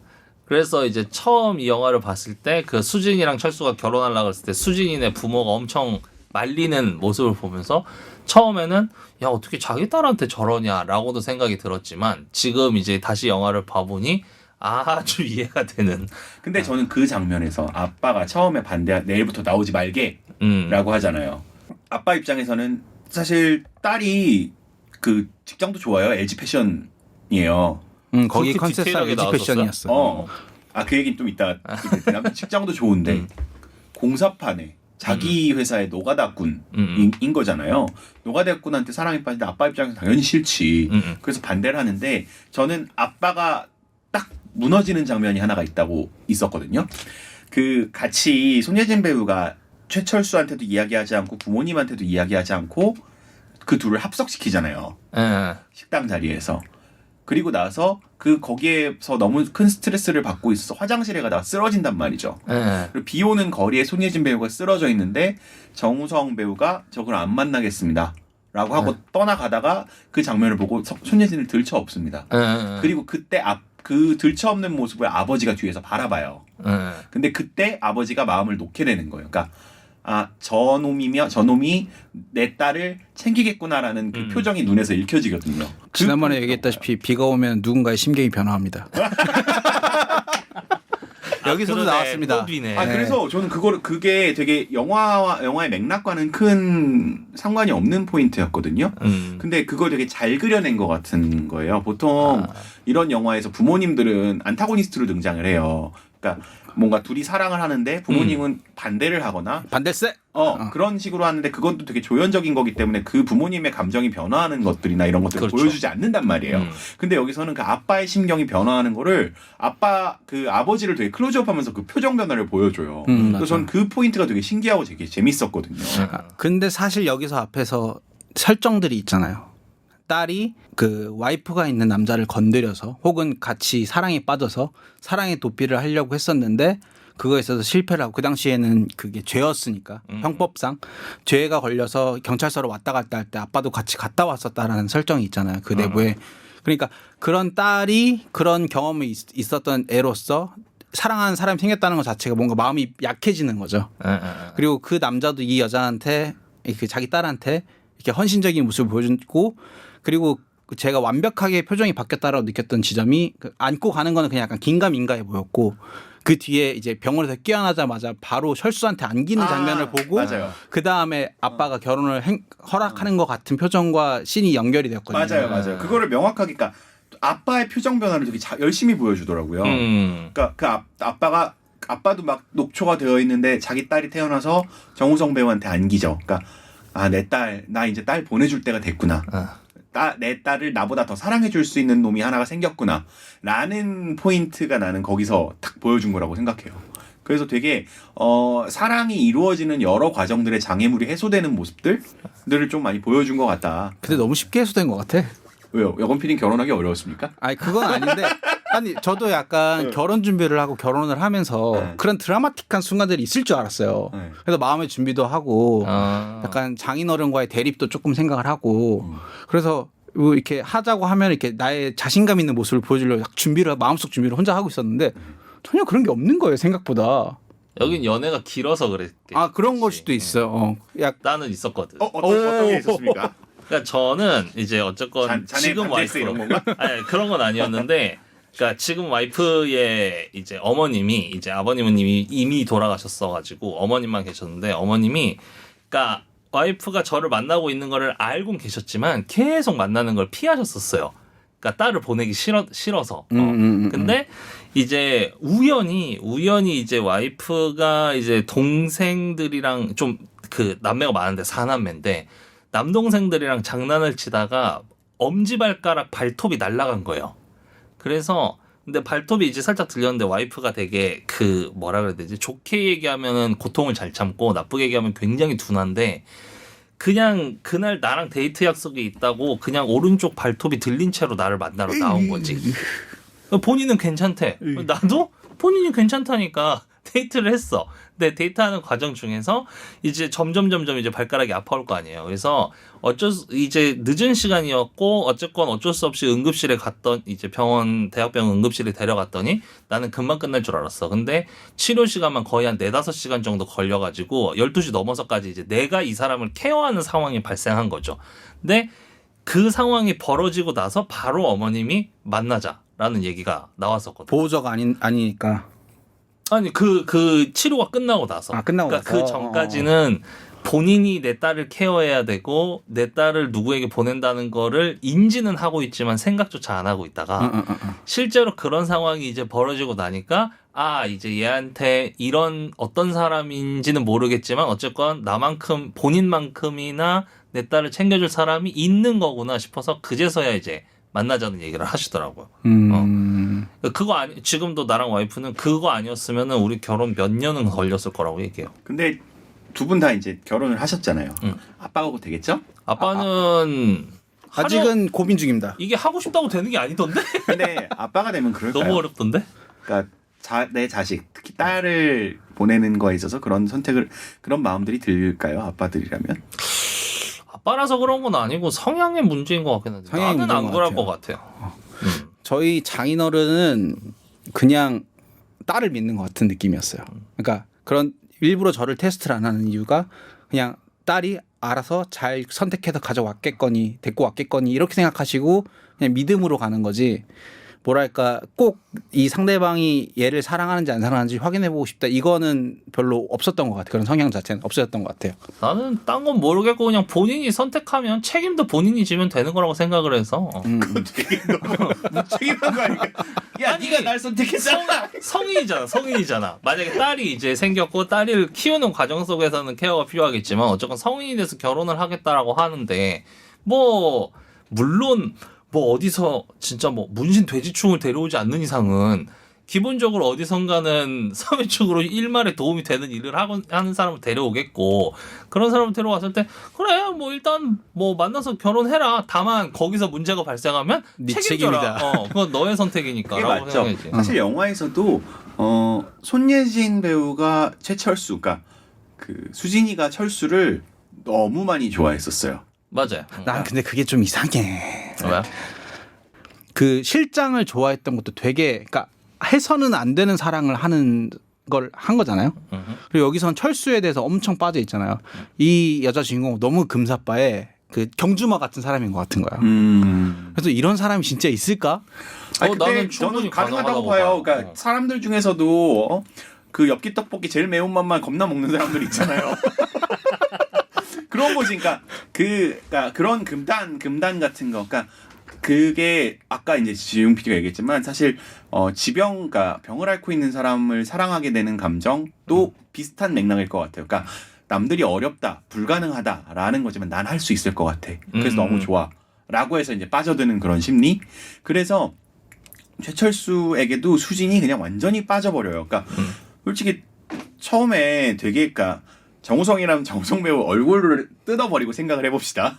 그래서 이제 처음 이 영화를 봤을 때 그 수진이랑 철수가 결혼하려고 했을 때 수진이네 부모가 엄청 말리는 모습을 보면서 처음에는 야 어떻게 자기 딸한테 저러냐라고도 생각이 들었지만 지금 이제 다시 영화를 봐보니 아주 이해가 되는. 근데 저는 그 장면에서 아빠가 처음에 내일부터 나오지 말게 라고 하잖아요. 아빠 입장에서는 사실 딸이 그 직장도 좋아요. LG 패션이에요. 거기 그렇게 컨셉상 디테일하게 LG 나왔었어요? 패션이었어. 그 얘기 좀 이따 직장도 좋은데 공사판에 자기 회사의 노가다꾼인 거잖아요. 노가다꾼한테 사랑에 빠진데 아빠 입장에서 당연히 싫지. 그래서 반대를 하는데 저는 아빠가 딱 무너지는 장면이 하나가 있었거든요. 그 같이 손예진 배우가 최철수한테도 이야기하지 않고 부모님한테도 이야기하지 않고 그 둘을 합석시키잖아요. 식당 자리에서. 그리고 나서 거기에서 너무 큰 스트레스를 받고 있어서 화장실에 가다가 쓰러진단 말이죠. 그리고 비 오는 거리에 손예진 배우가 쓰러져 있는데 정우성 배우가 저걸 안 만나겠습니다. 라고 하고 떠나가다가 그 장면을 보고 손예진을 들쳐 업습니다. 그리고 그때 그 들쳐 업는 모습을 아버지가 뒤에서 바라봐요. 근데 그때 아버지가 마음을 놓게 되는 거예요. 그러니까 저놈이 내 딸을 챙기겠구나라는 그 표정이 눈에서 읽혀지거든요. 지난번에 얘기했다시피 비가 오면 누군가의 심경이 변화합니다. 여기서도 그러네. 나왔습니다. 또 뒤네. 그래서 저는 그게 되게 영화의 맥락과는 큰 상관이 없는 포인트였거든요. 근데 그걸 되게 잘 그려낸 것 같은 거예요. 보통 이런 영화에서 부모님들은 안타고니스트로 등장을 해요. 그러니까 뭔가 둘이 사랑을 하는데 부모님은 반대를 하거나 반대세. 그런 식으로 하는데 그것도 되게 조연적인 거기 때문에 그 부모님의 감정이 변화하는 것들이나 이런 것들을 그렇죠. 보여주지 않는단 말이에요. 근데 여기서는 그 아빠의 심경이 변화하는 거를 아버지를 되게 클로즈업하면서 그 표정 변화를 보여줘요. 그래서 저는 그 포인트가 되게 신기하고 되게 재밌었거든요. 근데 사실 여기서 앞에서 설정들이 있잖아요. 딸이 그 와이프가 있는 남자를 건드려서 혹은 같이 사랑에 빠져서 사랑의 도피를 하려고 했었는데 그거에 있어서 실패를 하고 그 당시에는 그게 죄였으니까 형법상 죄가 걸려서 경찰서로 왔다 갔다 할 때 아빠도 같이 갔다 왔었다라는 설정이 있잖아요. 그 내부에. 그러니까 그런 딸이 그런 경험이 있었던 애로서 사랑하는 사람이 생겼다는 것 자체가 뭔가 마음이 약해지는 거죠. 그리고 그 남자도 이 여자한테 그 자기 딸한테 이렇게 헌신적인 모습을 보여주고 그리고 제가 완벽하게 표정이 바뀌었다라고 느꼈던 지점이 안고 가는 거는 그냥 약간 긴가민가해 보였고 그 뒤에 이제 병원에서 깨어나자마자 바로 철수한테 안기는 장면을 보고 맞아요. 그 다음에 아빠가 결혼을 허락하는 것 같은 표정과 씬이 연결이 되었거든요. 맞아요. 그거를 명확하게 그러니까 아빠의 표정 변화를 되게 열심히 보여주더라고요. 그러니까 그 아빠도 막 녹초가 되어 있는데 자기 딸이 태어나서 정우성 배우한테 안기죠. 그러니까 내 딸, 나 이제 딸 보내줄 때가 됐구나. 내 딸을 나보다 더 사랑해줄 수 있는 놈이 하나가 생겼구나. 라는 포인트가 나는 거기서 딱 보여준 거라고 생각해요. 그래서 되게 사랑이 이루어지는 여러 과정들의 장애물이 해소되는 모습들을 좀 많이 보여준 것 같다. 근데 너무 쉽게 해소된 것 같아. 왜요? 여건 PD는 결혼하기 어려웠습니까? 아니 그건 아닌데 아니 저도 약간 결혼 준비를 하고 결혼을 하면서 그런 드라마틱한 순간들이 있을 줄 알았어요. 그래서 마음의 준비도 하고 약간 장인어른과의 대립도 조금 생각을 하고 그래서 뭐 이렇게 하자고 하면 이렇게 나의 자신감 있는 모습을 보여주려고 준비를 마음속 준비를 혼자 하고 있었는데 전혀 그런 게 없는 거예요 생각보다. 여긴 연애가 길어서 그랬겠지. 그런 걸 수도 있어요. 나는 있었거든. 어떤 게 있었습니까? 그러니까 저는 이제 어쨌건 지금 와이프 이런 건가? 아니 그런 건 아니었는데, 그러니까 지금 와이프의 이제 어머님이 이제 아버님은 이미 돌아가셨어가지고 어머님만 계셨는데 어머님이 그러니까 와이프가 저를 만나고 있는 거를 알고 계셨지만 계속 만나는 걸 피하셨었어요. 그러니까 딸을 보내기 싫어서. 근데 이제 우연히 이제 와이프가 이제 동생들이랑 좀 그 남매가 많은데 4남매인데. 남동생들이랑 장난을 치다가 엄지발가락 발톱이 날아간 거예요. 그래서 근데 발톱이 이제 살짝 들렸는데 와이프가 되게 그 뭐라 그래야 되지? 좋게 얘기하면은 고통을 잘 참고 나쁘게 얘기하면 굉장히 둔한데 그냥 그날 나랑 데이트 약속이 있다고 그냥 오른쪽 발톱이 들린 채로 나를 만나러 나온 거지. 본인은 괜찮대. 나도 본인이 괜찮다니까 데이트를 했어. 근데 데이트하는 과정 중에서 이제 점점 이제 발가락이 아파올 거 아니에요. 그래서 이제 늦은 시간이었고 어쩔 수 없이 응급실에 이제 대학병원 응급실에 데려갔더니 나는 금방 끝날 줄 알았어. 근데 치료 시간만 거의 한 4-5시간 정도 걸려가지고 12시 넘어서까지 이제 내가 이 사람을 케어하는 상황이 발생한 거죠. 근데 그 상황이 벌어지고 나서 바로 어머님이 만나자라는 얘기가 나왔었거든요. 보호자가 아니니까. 아니 그 치료가 끝나고 나서. 끝나고 그러니까 나서. 그 전까지는 본인이 내 딸을 케어해야 되고 내 딸을 누구에게 보낸다는 거를 인지는 하고 있지만 생각조차 안 하고 있다가 실제로 그런 상황이 이제 벌어지고 나니까 이제 얘한테 이런 어떤 사람인지는 모르겠지만 어쨌건 나만큼 본인만큼이나 내 딸을 챙겨줄 사람이 있는 거구나 싶어서 그제서야 이제 만나자는 얘기를 하시더라고요. 그거 지금도 나랑 와이프는 그거 아니었으면은 우리 결혼 몇 년은 걸렸을 거라고 얘기해요. 근데 두 분 다 이제 결혼을 하셨잖아요. 아빠가 되겠죠? 아빠는 아직은 고민 중입니다. 이게 하고 싶다고 되는 게 아니던데? 근데 아빠가 되면 그럴까요? 너무 어렵던데? 그러니까 내 자식, 특히 딸을 보내는 거에 있어서 그런 마음들이 들까요? 아빠들이라면? 아빠라서 그런 건 아니고 성향의 문제인 것 같긴 한데 나는 안 그럴 것 같아요. 저희 장인어른은 그냥 딸을 믿는 것 같은 느낌이었어요. 그러니까 그런 일부러 저를 테스트를 안 하는 이유가 그냥 딸이 알아서 잘 선택해서 가져왔겠거니 데리고 왔겠거니 이렇게 생각하시고 그냥 믿음으로 가는 거지. 뭐랄까 꼭 이 상대방이 얘를 사랑하는지 안 사랑하는지 확인해보고 싶다. 이거는 별로 없었던 것 같아요. 그런 성향 자체는 없어졌던 것 같아요. 나는 딴 건 모르겠고 그냥 본인이 선택하면 책임도 본인이 지면 되는 거라고 생각을 해서. 그거 되게 너무 무책임한 거 아니야? 야, 네가 날 선택했잖아. 성인이잖아. 만약에 딸이 이제 생겼고 딸을 키우는 과정 속에서는 케어가 필요하겠지만 어쨌건 성인이 돼서 결혼을 하겠다라고 하는데 물론 어디서 진짜 문신 돼지충을 데려오지 않는 이상은 기본적으로 어디선가는 사회적으로 일말에 도움이 되는 일을 하는 사람을 데려오겠고 그런 사람을 데려왔을 때 그래 일단 만나서 결혼해라. 다만 거기서 문제가 발생하면 네 책임져라. 그건 너의 선택이니까. 그게 라고 맞죠. 생각했지. 사실 영화에서도 손예진 배우가 최철수, 그러니까 그 수진이가 철수를 너무 많이 좋아했었어요. 맞아요. 난 근데 그게 좀 이상해. 왜? 그 실장을 좋아했던 것도 되게 그러니까 해서는 안 되는 사랑을 하는 걸 한 거잖아요. 그리고 여기선 철수에 대해서 엄청 빠져 있잖아요. 이 여자 주인공 너무 금사빠에 그 경주마 같은 사람인 것 같은 거야. 그래서 이런 사람이 진짜 있을까? 아니, 근데 나는 충분히 저는 가능하다고 가능하다고 봐요. 봐요. 그러니까 사람들 중에서도 그 엽기 떡볶이 제일 매운 맛만 겁나 먹는 사람들 있잖아요. 그런 거지. 그러니까 그런 금단 같은 거. 그러니까 그게 아까 이제 지용 PD가 얘기했지만 사실 그러니까 병을 앓고 있는 사람을 사랑하게 되는 감정도 비슷한 맥락일 것 같아요. 그러니까 남들이 어렵다, 불가능하다라는 거지만 난 할 수 있을 것 같아. 그래서 너무 좋아라고 해서 이제 빠져드는 그런 심리. 그래서 최철수에게도 수진이 그냥 완전히 빠져버려요. 그러니까 솔직히 처음에 되게 그러니까 정우성이라면 정우성 배우 얼굴을 뜯어버리고 생각을 해봅시다.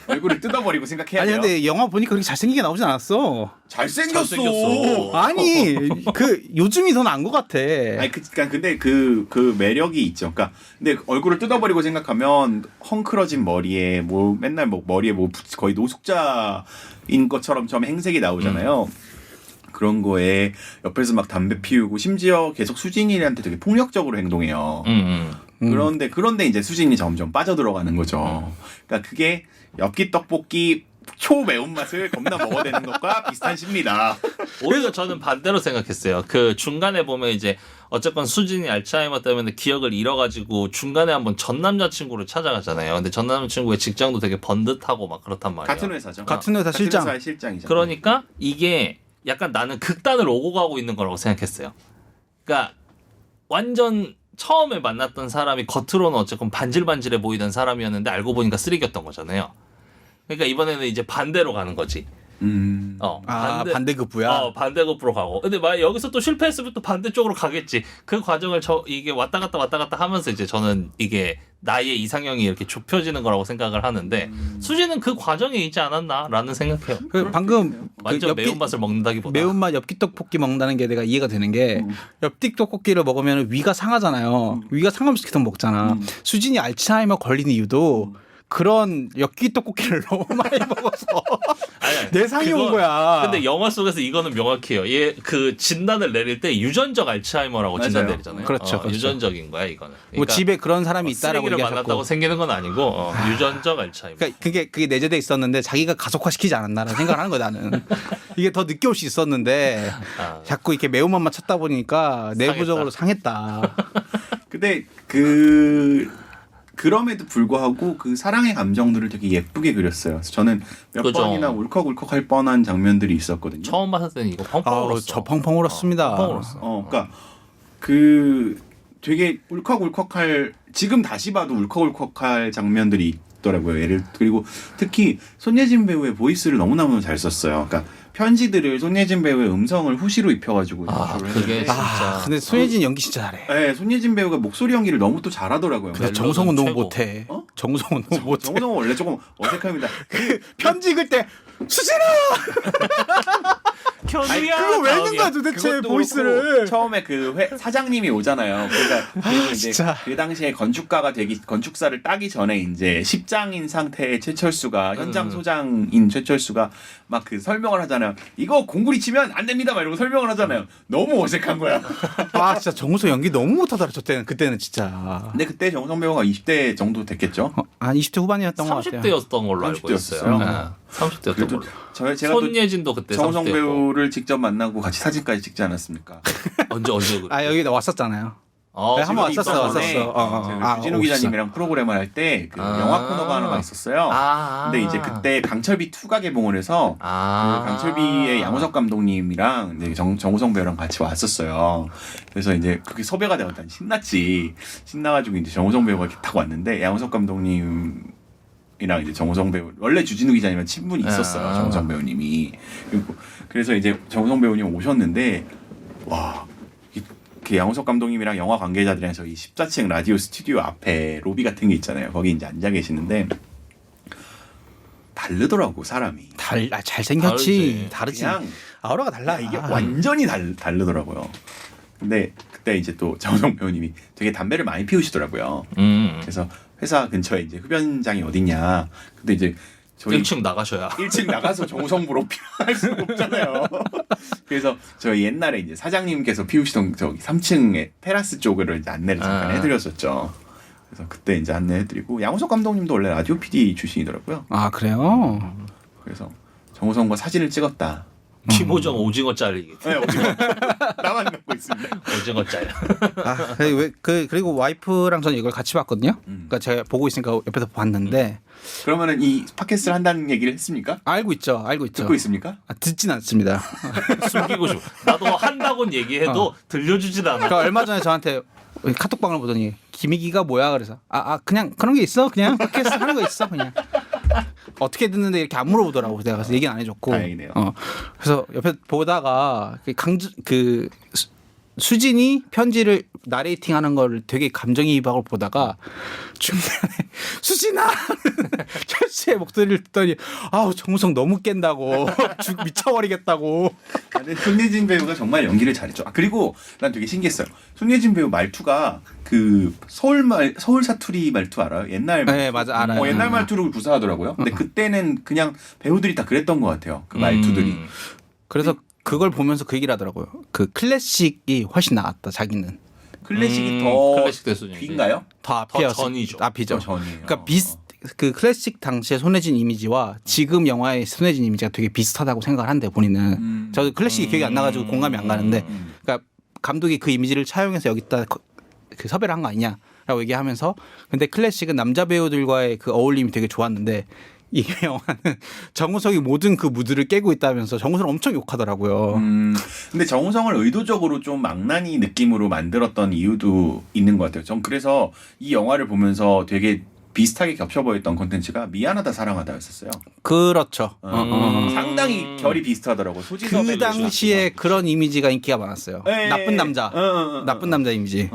얼굴을 뜯어버리고 생각해야 아니 돼요. 근데 영화 보니까 그렇게 잘생기게 나오진 않았어. 잘생겼어. 아니 그 요즘이 더 나은 것 같아. 아니 그러니까 근데 그 매력이 있죠. 그러니까 근데 얼굴을 뜯어버리고 생각하면 헝클어진 머리에 뭐 맨날 뭐 머리에 뭐 거의 노숙자인 것처럼 처음 행색이 나오잖아요. 그런 거에 옆에서 막 담배 피우고 심지어 계속 수진이한테 되게 폭력적으로 행동해요. 그런데 이제 수진이 점점 빠져들어가는 거죠. 그러니까 그게 엽기 떡볶이 초매운맛을 겁나 먹어야 되는 것과 비슷한 심리다. 오히려 저는 반대로 생각했어요. 그 중간에 보면 이제 어쨌건 수진이 알츠하이머 때문에 기억을 잃어가지고 중간에 한번 전 남자친구를 찾아가잖아요. 근데 전 남자친구의 직장도 되게 번듯하고 막 그렇단 말이에요. 같은 회사죠. 같은 회사 실장. 회사의 실장이죠. 그러니까 이게 약간 나는 극단을 오고 가고 있는 거라고 생각했어요. 그러니까 완전 처음에 만났던 사람이 겉으로는 어쨌건 반질반질해 보이던 사람이었는데 알고 보니까 쓰레기였던 거잖아요. 그러니까 이번에는 이제 반대로 가는 거지. 반대급부야. 반대급부로 가고. 근데 만약 여기서 또 실패했으면 또 반대쪽으로 가겠지. 그 과정을 이게 왔다 갔다 하면서 이제 저는 이게 나의 이상형이 이렇게 좁혀지는 거라고 생각을 하는데 수지는 그 과정에 있지 않았나라는 생각해요. 방금 완전 그 매운맛을 먹는다기보다. 매운맛 엽기 떡볶이 먹는다는 게 내가 이해가 되는 게 엽기 떡볶이를 먹으면 위가 상하잖아요. 위가 상하면서 계속 먹잖아. 수진이 알츠하이머 걸린 이유도 그런 엽기 떡볶이를 너무 많이 먹어서 아니, 내 상이 온 거야. 근데 영화 속에서 이거는 명확해요. 얘 그 진단을 내릴 때 유전적 알츠하이머라고 맞아요. 진단 내리잖아요. 그렇죠, 그렇죠. 유전적인 거야 이거는. 뭐 집에 그런 사람이 있다라고 쓰레기를 얘기하셨고. 만났다고 생기는 건 아니고 유전적 알츠하이머. 그러니까 그게 내재돼 있었는데 자기가 가속화시키지 않았나라는 생각을 하는 거야 나는. 이게 더 늦게 올 수 있었는데 자꾸 이렇게 매운맛만 찾다 보니까 내부적으로 상했다. 근데 그럼에도 불구하고 그 사랑의 감정들을 되게 예쁘게 그렸어요. 그래서 저는 몇 그죠. 번이나 울컥울컥 할 뻔한 장면들이 있었거든요. 처음 봤을 때는 이거 펑펑 울었어. 저 펑펑 울었습니다. 펑펑 울었어. 그러니까 그 되게 울컥울컥할 지금 다시 봐도 울컥울컥할 장면들이 있더라고요. 그리고 특히 손예진 배우의 보이스를 너무너무 잘 썼어요. 그러니까 편지들을 손예진 배우의 음성을 후시로 입혀가지고 연출을 그게 했는데 진짜. 근데 손예진 연기 진짜 잘해. 네, 손예진 배우가 목소리 연기를 너무 또 잘하더라고요. 근데 정성은 너무 최고. 못해. 어? 정성은 너무 못해. 정우성은 원래 조금 어색합니다. 편지 읽을 때 수진아! 현우야. 그거 왜 넣는 거야 그것도 도대체 그렇고 보이스를. 처음에 사장님이 오잖아요. 그러니까 그리고 이제 진짜. 그 당시에 건축사를 따기 전에 이제 십장인 상태의 최철수가 현장 소장인 최철수가 막 그 설명을 하잖아요. 이거 공구리 치면 안 됩니다. 막 이러고 설명을 하잖아요. 너무 어색한 거야. 아 진짜 정우성 연기 너무 못하더라 그때는 진짜. 근데 그때 정우성 배우가 20대 정도 됐겠죠. 한 20대 후반이었던 것 같아요. 30대였던 걸로 알고 30대 있어요. 였어요. 네. 30대였던 그래도 걸로. 제가 또 손예진도 그때 정우성 30대였고. 배우를 직접 만나고 같이 사진까지 찍지 않았습니까? 언제 그래? 아 여기 왔었잖아요. 어, 네, 한번 지금 왔었어. 이번 번에 제가 주진우 오셨어. 기자님이랑 프로그램을 할 때 그 영화 코너가 하나가 있었어요. 근데 이제 그때 강철비 2가 개봉을 해서 그 강철비의 양호석 감독님이랑 이제 정우성 배우랑 같이 왔었어요. 그래서 이제 그렇게 섭외가 되었다. 신나가지고 이제 정우성 배우가 이렇게 딱 왔는데 양호석 감독님 이랑 이제 정우성 배우 원래 주진우 기자님은 친분이 있었어요. 정우성 배우님이 그래서 이제 정우성 배우님 오셨는데 와. 그 양호석 감독님이랑 영화 관계자들이랑 저희 14층 라디오 스튜디오 앞에 로비 같은 게 있잖아요. 거기 이제 앉아 계시는데 다르더라고 사람이. 잘생겼지. 다르지. 그냥 아우라가 달라. 이게 완전히 다르더라고요. 근데 그때 이제 또 정우성 배우님이 되게 담배를 많이 피우시더라고요. 그래서 회사 근처에 이제 흡연장이 어딨냐. 근데 이제 저희 1층 나가셔야. 1층 나가서 정성부로 피할 수가 없잖아요. 그래서 저희 옛날에 이제 사장님께서 피우시던 저기 3층에 테라스 쪽으로 이제 안내를 잠깐 해드렸었죠. 그래서 그때 이제 안내해드리고 양호석 감독님도 원래 라디오 PD 출신이더라고요. 아 그래요? 그래서 정우성과 사진을 찍었다. 김호정 오징어 짤이. 네, 오징어 나만 갖고 있습니다. 오징어 짤. 아 그리고 와이프랑 저는 이걸 같이 봤거든요. 그러니까 제가 보고 있으니까 옆에서 봤는데 그러면은 이 팟캐스트를 한다는 얘기를 했습니까? 알고 있죠. 듣고 있습니까? 아, 듣진 않습니다. 숨기고 싶어. 나도 한다고는 얘기해도 들려주진 않아. 그러니까 얼마 전에 저한테 카톡방을 보더니 김희기가 뭐야 그래서 그냥 그런 게 있어 그냥 팟캐스트 하는 거 있어 그냥 어떻게 듣는데 이렇게 안 물어보더라고. 내가 그래서 얘기는 안 해줬고. 다행이네요. 그래서 옆에 보다가 수진이 편지를 나레이팅하는 걸 되게 감정이입하고 보다가 중간에 수진아 철수의 목소리를 듣더니 아우 정우성 너무 깬다고 미쳐버리겠다고. 근데 손예진 배우가 정말 연기를 잘했죠. 그리고 난 되게 신기했어요. 손예진 배우 말투가 그 서울 사투리 말투 알아요? 옛날 말투. 네 맞아 알아요. 옛날 말투를 구사하더라고요. 근데 그때는 그냥 배우들이 다 그랬던 것 같아요. 그 말투들이. 그래서 그걸 보면서 그 얘기를 하더라고요. 그 클래식이 훨씬 나았다 자기는. 클래식이 더 클래식 대수준이지. 뒤인가요? 더 앞이었어. 전이죠. 앞이죠. 더 전이에요. 그러니까 그 클래식 당시의 손예진 이미지와 지금 영화의 손예진 이미지가 되게 비슷하다고 생각을 한대 본인은. 저도 클래식이 기억이 안 나가지고 공감이 안 가는데, 그러니까 감독이 그 이미지를 차용해서 여기다 그 섭외를 한 거 아니냐라고 얘기하면서, 근데 클래식은 남자 배우들과의 그 어울림이 되게 좋았는데. 이 영화는 정우성이 모든 그 무드를 깨고 있다면서 정우성을 엄청 욕하더라고요. 근데 정우성을 의도적으로 좀 망나니 느낌으로 만들었던 이유도 있는 것 같아요. 전 그래서 이 영화를 보면서 되게 비슷하게 겹쳐 보였던 콘텐츠가 미안하다 사랑하다였었어요. 그렇죠. 상당히 결이 비슷하더라고. 소지섭 그 당시에 그런 이미지가 인기가 많았어요. 예, 나쁜 남자, 나쁜 남자 이미지.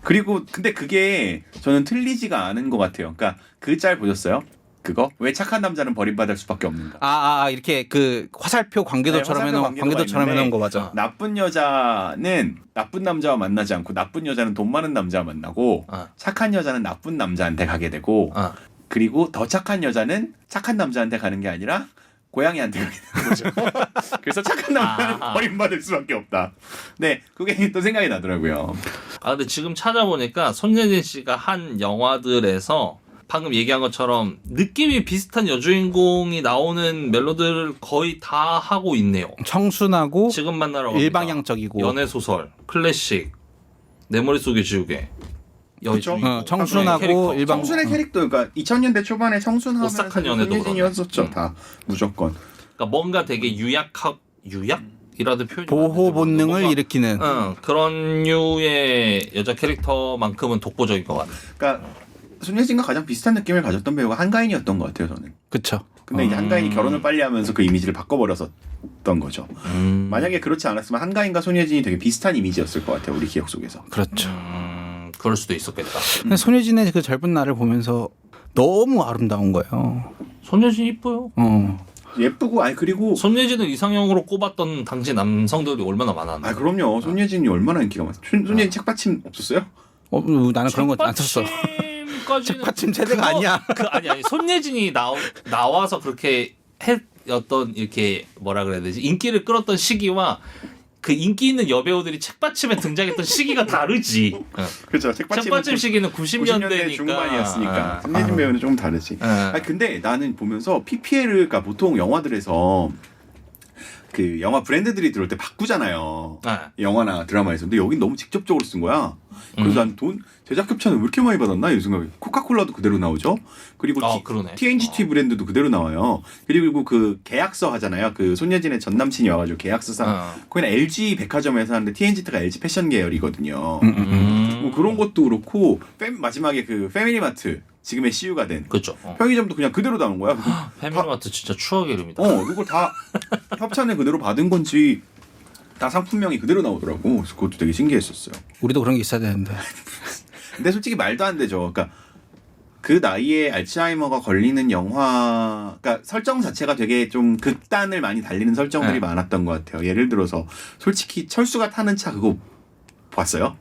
그리고 근데 그게 저는 틀리지가 않은 것 같아요. 그러니까 그 짤 보셨어요? 그거 왜 착한 남자는 버림받을 수밖에 없는가? 이렇게 그 화살표 관계도처럼 네, 해놓은 관계도처럼 해놓은 거 맞아. 나쁜 여자는 나쁜 남자와 만나지 않고 나쁜 여자는 돈 많은 남자와 만나고 착한 여자는 나쁜 남자한테 가게 되고 그리고 더 착한 여자는 착한 남자한테 가는 게 아니라 고양이한테 가게 되는 거죠. 그래서 착한 남자는 버림받을 수밖에 없다. 네, 그게 또 생각이 나더라고요. 근데 지금 찾아보니까 손예진 씨가 한 영화들에서 방금 얘기한 것처럼 느낌이 비슷한 여주인공이 나오는 멜로디를 거의 다 하고 있네요. 청순하고 지금 만나러 갑니다. 일방향적이고 연애 소설, 클래식, 내 머릿속의 지우개. 여주인공. 청순하고 캐릭터. 일방 청순의 캐릭터, 그러니까 2000년대 초반에 청순하면 오싹한 연애도 손예진이었었죠. 다 무조건. 그러니까 뭔가 되게 유약이라도 표현이 보호 본능을 뭔가, 일으키는. 그런 류의 여자 캐릭터만큼은 독보적인 것 같아요. 그러니까 손예진과 가장 비슷한 느낌을 가졌던 배우가 한가인이었던 것 같아요, 저는. 그렇죠. 근데 이제 한가인이 결혼을 빨리 하면서 그 이미지를 바꿔버렸었던 거죠. 만약에 그렇지 않았으면 한가인과 손예진이 되게 비슷한 이미지였을 것 같아요, 우리 기억 속에서. 그렇죠. 그럴 수도 있었겠다. 근데 손예진의 그 젊은 날을 보면서 너무 아름다운 거예요. 손예진 이뻐요. 예쁘고 그리고 손예진을 이상형으로 꼽았던 당시 남성들이 얼마나 많았나. 그럼요. 손예진이 얼마나 인기가 많았어요. 손예진 책받침 없었어요? 나는 그런 거 안 썼어. 책받침 세대가 아니야. 아니 손예진이 나와서 그렇게 어떤 이렇게 뭐라 그래야 되지 인기를 끌었던 시기와 그 인기 있는 여배우들이 책받침에 등장했던 시기가 다르지. 그렇죠. 책받침 시기는 90년대니까 중반이었으니까 손예진 배우는 좀 다르지. 근데 나는 보면서 PPL가 보통 영화들에서 그 영화 브랜드들이 들어올 때 바꾸잖아요. 영화나 드라마에서. 근데 여긴 너무 직접적으로 쓴 거야. 그래서 난 제작 협찬을 왜 이렇게 많이 받았나 이런 생각이. 코카콜라도 그대로 나오죠. 그리고 TNGT 브랜드도 그대로 나와요. 그리고 그 계약서 하잖아요. 그 손예진의 전 남친이 와가지고 계약서상 거기는 LG 백화점에서 하는데 TNGT가 LG 패션 계열이거든요. 뭐 그런 것도 그렇고 마지막에 그 패밀리마트 지금의 CU가 된 그렇죠. 편의점도 그냥 그대로 나온 거야. 패밀리마트 진짜 추억의 이름이다. 이걸 다 협찬을 그대로 받은 건지 다 상품명이 그대로 나오더라고. 그래서 그것도 되게 신기했었어요. 우리도 그런 게 있어야 되는데. 근데 솔직히 말도 안 되죠. 그러니까 그 나이에 알츠하이머가 걸리는 영화, 그러니까 설정 자체가 되게 좀 극단을 많이 달리는 설정들이 많았던 것 같아요. 예를 들어서 솔직히 철수가 타는 차 그거 봤어요?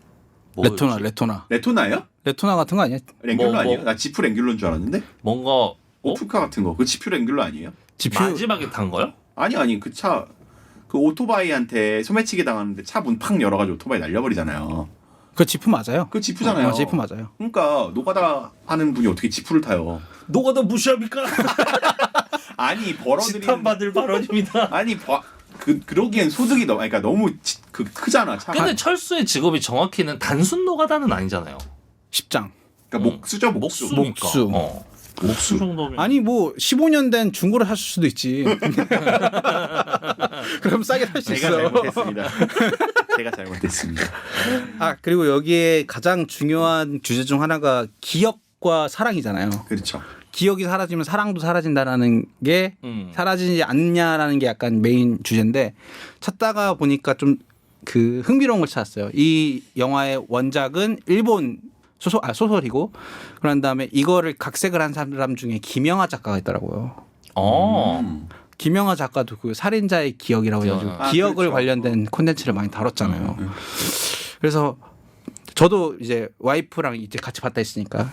레토나. 레토나예요? 레토나 같은 거 아니야? 랭귤러 아니에요? 나 지프 랭귤러인 줄 알았는데. 뭔가 오프카 같은 거. 그 지표 랭글러 아니에요? 지표 마지막에 탄 거요? 아니 그 차 그 오토바이한테 소매치기 당하는데 차 문 팍 열어가지고 오토바이 날려버리잖아요. 그 지프 맞아요. 그 지프잖아요. 지프 맞아요. 그러니까 노가다 하는 분이 어떻게 지프를 타요? 노가다 무시합니까? 아니 벌어들이는 지탄받을 발언입니다. 아니 그러기엔 소득이 너무 그러니까 너무 크잖아 차가. 근데 철수의 직업이 정확히는 단순 노가다는 아니잖아요. 십장. 그러니까 목수죠 목수. 목수니까. 목수. 목수 정도면. 아니 뭐 15년 된 중고를 살 수도 있지. 그럼 싸게 살 수 제가 있어. 잘못했습니다. 제가 잘못했습니다. 아 그리고 여기에 가장 중요한 주제 중 하나가 기억과 사랑이잖아요. 그렇죠. 기억이 사라지면 사랑도 사라진다라는 게 사라지지 않냐라는 게 약간 메인 주제인데 찾다가 보니까 좀 그 흥미로운 걸 찾았어요. 이 영화의 원작은 일본 소설이고 그런 다음에 이거를 각색을 한 사람 중에 김영하 작가가 있더라고요. 김영하 작가도 그 살인자의 기억이라고 해가지고 기억을 그렇죠. 관련된 콘텐츠를 많이 다뤘잖아요. 그래서 저도 이제 와이프랑 이제 같이 봤다 했으니까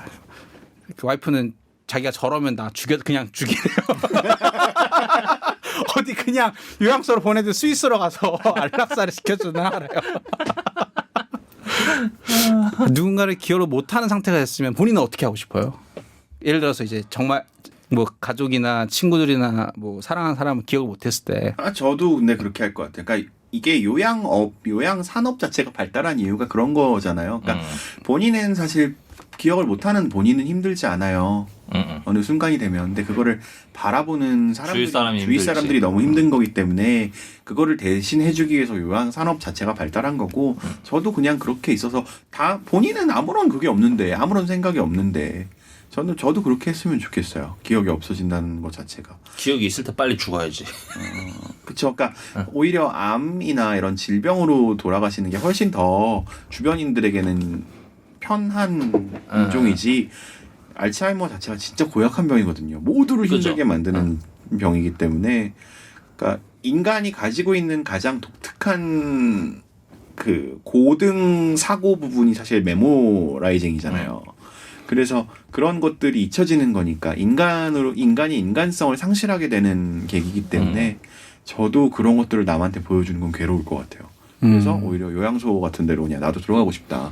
그 와이프는 자기가 저러면 나 그냥 죽이래요. 어디 그냥 요양소로 보내도 스위스로 가서 안락사를 시켜주나 알아요. 누군가를 기억을 못하는 상태가 됐으면 본인은 어떻게 하고 싶어요? 예를 들어서 이제 정말 뭐 가족이나 친구들이나 뭐 사랑하는 사람을 기억을 못했을 때 저도 근데 그렇게 할 것 같아요. 그러니까 이게 요양 산업 자체가 발달한 이유가 그런 거잖아요. 그러니까 본인은 사실 기억을 못하는 본인은 힘들지 않아요. 어느 순간이 되면. 근데 그거를 바라보는 주위 사람들이 너무 힘든 거기 때문에 그거를 대신 해주기 위해서 요양 산업 자체가 발달한 거고 저도 그냥 그렇게 있어서 다 본인은 아무런 그게 없는데 아무런 생각이 없는데 저도 그렇게 했으면 좋겠어요. 기억이 없어진다는 것 자체가. 기억이 있을 때 빨리 죽어야지. 그렇죠. 그러니까 오히려 암이나 이런 질병으로 돌아가시는 게 훨씬 더 주변인들에게는 편한 인종이지 알츠하이머 자체가 진짜 고약한 병이거든요. 모두를 힘들게 만드는 병이기 때문에 그러니까 인간이 가지고 있는 가장 독특한 그 고등 사고 부분이 사실 메모라이징이잖아요. 그래서 그런 것들이 잊혀지는 거니까 인간이 인간성을 상실하게 되는 계기이기 때문에 저도 그런 것들을 남한테 보여주는 건 괴로울 것 같아요. 그래서 오히려 요양소 같은 데로 그냥 나도 들어가고 싶다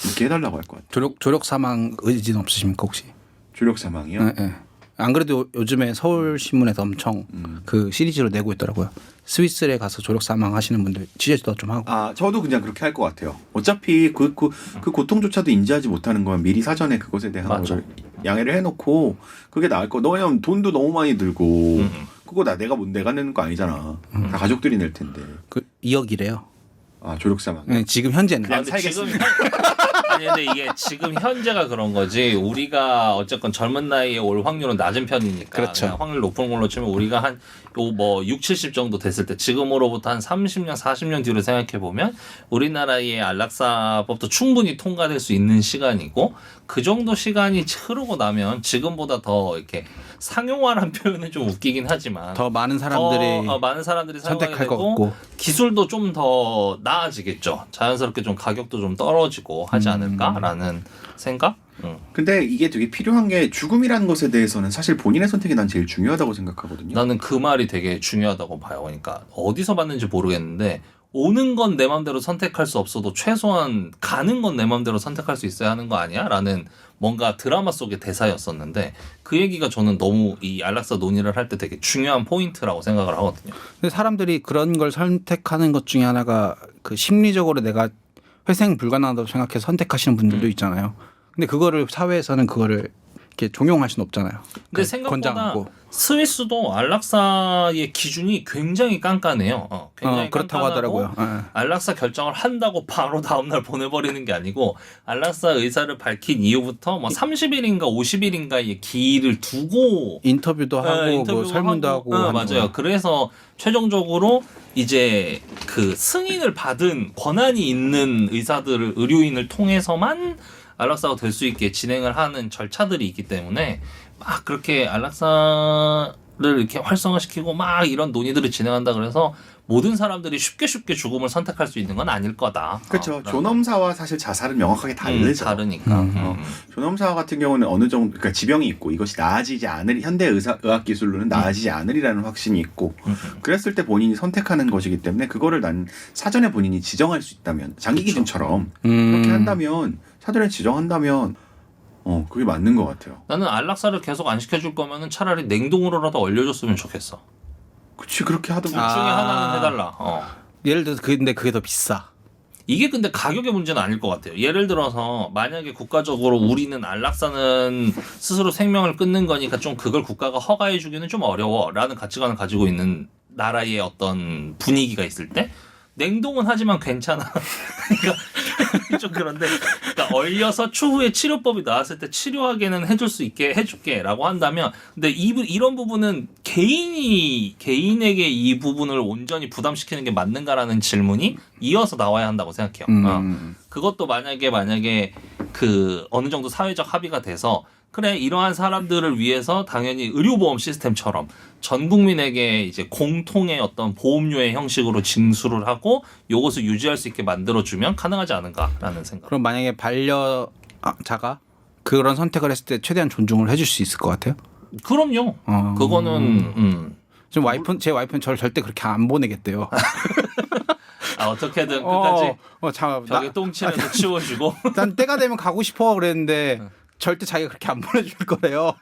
이렇게 해달라고 할 것 같아요. 조력 사망 의지는 없으십니까 혹시? 조력 사망이요? 네, 네. 안 그래도 요즘에 서울신문에서 엄청 그 시리즈로 내고 있더라고요. 스위스에 가서 조력 사망하시는 분들 취재도 좀 하고. 저도 그냥 그렇게 할 것 같아요. 어차피 그 고통조차도 인지하지 못하는 건 미리 사전에 그것에 대한 거를 양해를 해놓고 그게 나을 거. 왜냐면 돈도 너무 많이 들고 그거 내가 내는 거 아니잖아. 다 가족들이 낼 텐데. 그 2억이래요. 조력 사망. 네, 지금 현재는. 그냥 살겠습니다. 아니 근데 이게 지금 현재가 그런 거지 우리가 어쨌건 젊은 나이에 올 확률은 낮은 편이니까 그렇죠. 그냥 확률 높은 걸로 치면 우리가 한 뭐 6, 70 정도 됐을 때 지금으로부터 한 30년, 40년 뒤로 생각해 보면 우리나라의 안락사법도 충분히 통과될 수 있는 시간이고 그 정도 시간이 흐르고 나면 지금보다 더 이렇게 상용화라는 표현은 좀 웃기긴 하지만 더 많은 사람들이 많은 사람들이 선택할 것 되고 같고 기술도 좀 더 나아지겠죠. 자연스럽게 좀 가격도 좀 떨어지고 하지 않을까라는 생각? 근데 이게 되게 필요한 게 죽음이라는 것에 대해서는 사실 본인의 선택이 난 제일 중요하다고 생각하거든요. 나는 그 말이 되게 중요하다고 봐요. 그러니까 어디서 봤는지 모르겠는데 오는 건 내 맘대로 선택할 수 없어도 최소한 가는 건 내 맘대로 선택할 수 있어야 하는 거 아니야? 라는 뭔가 드라마 속의 대사였었는데 그 얘기가 저는 너무 이 안락사 논의를 할 때 되게 중요한 포인트라고 생각을 하거든요. 근데 사람들이 그런 걸 선택하는 것 중에 하나가 그 심리적으로 내가 회생 불가능하다고 생각해서 선택하시는 분들도 있잖아요. 근데 그거를 사회에서는 그거를 이렇게 종용할 수는 없잖아요. 근데 생각보다 권장하고. 스위스도 안락사의 기준이 굉장히 깐깐해요. 굉장히 그렇다고 깐깐하고 하더라고요. 안락사 결정을 한다고 바로 다음날 보내버리는 게 아니고 안락사 의사를 밝힌 이후부터 뭐 30일인가 50일인가의 기일을 두고 인터뷰도 하고 인터뷰 뭐 설문도 하고 하는 맞아요. 거예요. 그래서 최종적으로 이제 그 승인을 받은 권한이 있는 의료인을 통해서만 안락사가 될 수 있게 진행을 하는 절차들이 있기 때문에 막 그렇게 안락사 이렇게 활성화시키고 막 이런 논의들을 진행한다 그래서 모든 사람들이 쉽게 죽음을 선택할 수 있는 건 아닐 거다. 그렇죠. 존엄사와 사실 자살은 명확하게 다르죠. 다르니까. 존엄사 같은 경우는 어느 정도 그러니까 지병이 있고 이것이 나아지지 않을 현대 의학 기술로는 나아지지 않으리라는 확신이 있고 그랬을 때 본인이 선택하는 것이기 때문에 그거를 난 사전에 본인이 지정할 수 있다면 장기 기준처럼 그렇게 한다면 사전에 지정한다면 그게 맞는 것 같아요. 나는 안락사를 계속 안 시켜줄 거면은 차라리 냉동으로라도 얼려줬으면 좋겠어. 그치 그렇게 하든 둘 중에 하나는 해달라. 예를 들어서 근데 그게 더 비싸. 이게 근데 가격의 문제는 아닐 것 같아요. 예를 들어서 만약에 국가적으로 우리는 안락사는 스스로 생명을 끊는 거니까 좀 그걸 국가가 허가해 주기는 좀 어려워라는 가치관을 가지고 있는 나라의 어떤 분위기가 있을 때 냉동은 하지만 괜찮아. 그러니까 좀 그런데 그러니까 얼려서 추후에 치료법이 나왔을 때 치료하게는 해줄 수 있게 해줄게라고 한다면 근데 이런 부분은 개인에게 이 부분을 온전히 부담시키는 게 맞는가라는 질문이 이어서 나와야 한다고 생각해요. 그것도 만약에 그 어느 정도 사회적 합의가 돼서 그래 이러한 사람들을 위해서 당연히 의료보험 시스템처럼 전 국민에게 이제 공통의 어떤 보험료의 형식으로 징수를 하고 이것을 유지할 수 있게 만들어주면 가능하지 않은가라는 생각. 그럼 만약에 반려자가 그런 선택을 했을 때 최대한 존중을 해줄 수 있을 것 같아요. 그럼요. 그거는 지금 제 와이프는 저를 절대 그렇게 안 보내겠대요. 어떻게든 끝까지 벽에 나 똥칠해서 치워주고. 난 때가 되면 가고 싶어 그랬는데 절대 자기가 그렇게 안 보내줄 거래요.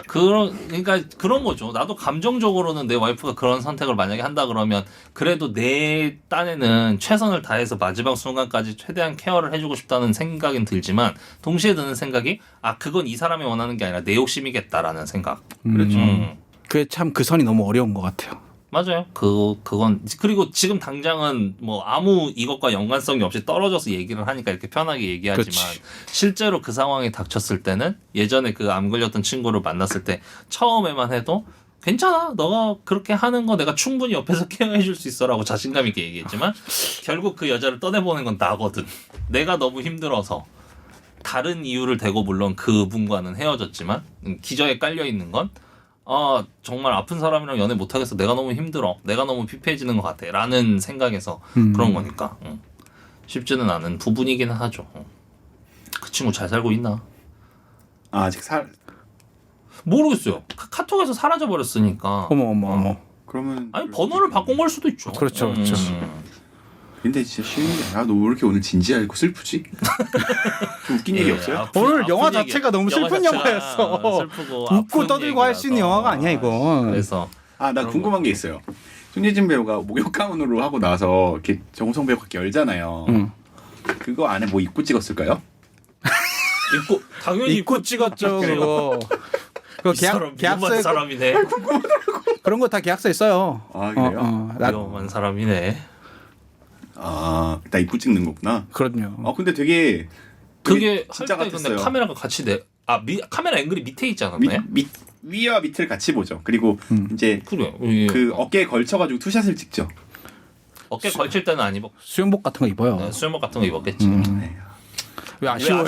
그러니까 그런 거죠. 나도 감정적으로는 내 와이프가 그런 선택을 만약에 한다 그러면 그래도 내 딴에는 최선을 다해서 마지막 순간까지 최대한 케어를 해주고 싶다는 생각은 들지만 동시에 드는 생각이 그건 이 사람이 원하는 게 아니라 내 욕심이겠다라는 생각. 그렇죠. 그게 참 그 선이 너무 어려운 것 같아요. 맞아요. 그건 그리고 지금 당장은 뭐 아무 이것과 연관성이 없이 떨어져서 얘기를 하니까 이렇게 편하게 얘기하지만 그렇지. 실제로 그 상황에 닥쳤을 때는 예전에 그 암 걸렸던 친구를 만났을 때 처음에만 해도 괜찮아. 너가 그렇게 하는 거 내가 충분히 옆에서 케어해 줄 수 있어라고 자신감 있게 얘기했지만 결국 그 여자를 떠내보낸 건 나거든. 내가 너무 힘들어서 다른 이유를 대고 물론 그분과는 헤어졌지만 기저에 깔려 있는 건 정말 아픈 사람이랑 연애 못하겠어. 내가 너무 힘들어. 내가 너무 피폐해지는 것 같아. 라는 생각에서 그런 거니까. 쉽지는 않은 부분이기는 하죠. 그 친구 잘 살고 있나? 아직 모르겠어요. 카톡에서 사라져버렸으니까. 어머. 그러면 아니, 번호를 바꾼 걸 수도 있죠. 그렇죠. 근데 진짜 쉬운 게 너 왜 이렇게 오늘 진지하고 슬프지? 좀 웃긴 얘기 없어요? 오늘 영화 자체가 너무 슬픈 영화였어. 슬프고 웃고 떠들고 할 수 있는 영화가 아니야 이건. 그래서 나 궁금한 게 있어요. 손예진 배우가 목욕 가운으로 하고 나서 이렇게 정우성 배우가 이렇게 열잖아요. 그거 안에 뭐 입고 찍었을까요? 입고 당연히 입고 찍었죠 그거. 그 위험한 사람이네. 그런 거 다 계약서에 써요. 그래요? 위험한 사람이네. 나 입고 찍는 거구나. 그럼요. 근데 되게 그게 진짜 할 때 근데 같았어요. 카메라가 같이 카메라 앵글이 밑에 있지 않았나요? 위와 밑을 같이 보죠. 그리고 이제 그래요. 그 어깨에 걸쳐가지고 투샷을 찍죠. 어깨 걸칠 때는 안 입어. 수영복 같은 거 입어요. 수영복 같은 거 입었겠지. 왜 아쉬워요?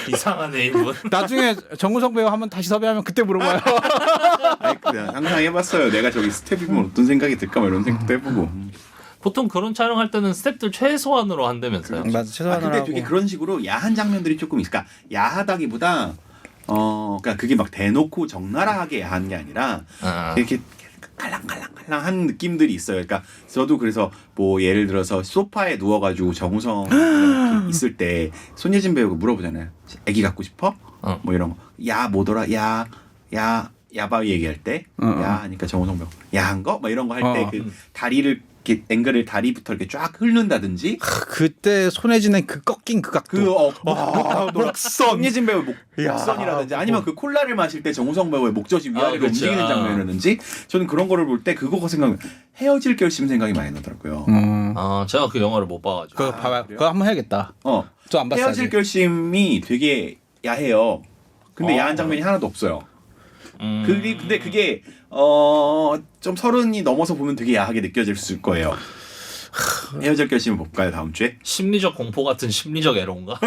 이상하네 이분. 나중에 정우성 배우 한번 다시 섭외하면 그때 물어봐요. 그냥 항상 해봤어요. 내가 저기 스텝이면 어떤 생각이 들까 뭐 이런 생각도 해보고. 보통 그런 촬영할 때는 스태프들 최소한으로 한다면서요. 맞아, 최소한으로 근데 하고. 되게 그런 식으로 야한 장면들이 조금 있으니까 야하다기보다 그러니까 그게 막 대놓고 적나라하게 야한 게 아니라 이렇게 칼랑칼랑칼랑한 느낌들이 있어요. 그러니까 저도 그래서 뭐 예를 들어서 소파에 누워가지고 정우성 이렇게 있을 때 손예진 배우가 물어보잖아요. 애기 갖고 싶어? 뭐 이런 거. 야 뭐더라? 야바위 얘기할 때 야 하니까 정우성 배우 야한 거? 막 이런 거 할 때 그 다리를 이렇게 앵글을 다리부터 이렇게 쫙 흐른다든지 그때 손예진의 그 꺾인 그 각도. 목선 손예진 배우 목선이라든지 아니면 그 콜라를 마실 때 정우성 배우의 목젖이 위아래로 그렇지. 움직이는 장면이라든지 저는 그런 거를 볼 때 그거가 생각나요. 헤어질 결심 생각이 많이 나더라고요. 제가 그 영화를 못 봐가지고. 그거 봐봐요. 그거 한번 해야겠다. 저 안 봤어요. 헤어질 결심이 되게 야해요. 근데 야한 장면이 하나도 없어요. 근데 그게 좀 30이 넘어서 보면 되게 야하게 느껴질 거예요. 헤어질 결심을 볼까요 다음 주에? 심리적 공포 같은 심리적 애로인가?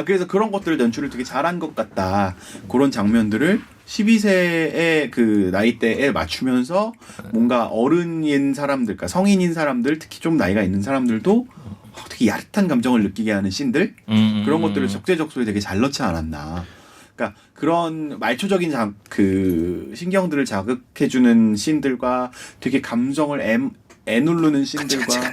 그래서 그런 것들을 연출을 되게 잘한 것 같다. 그런 장면들을 12세의 그 나이대에 맞추면서 뭔가 어른인 사람들, 그러니까 성인인 사람들, 특히 좀 나이가 있는 사람들도 되게 야릇한 감정을 느끼게 하는 씬들 그런 것들을 적재적소에 되게 잘 넣지 않았나. 그러니까 그런 말초적인 그 신경들을 자극해주는 씬들과 되게 감정을 애누르는 씬들과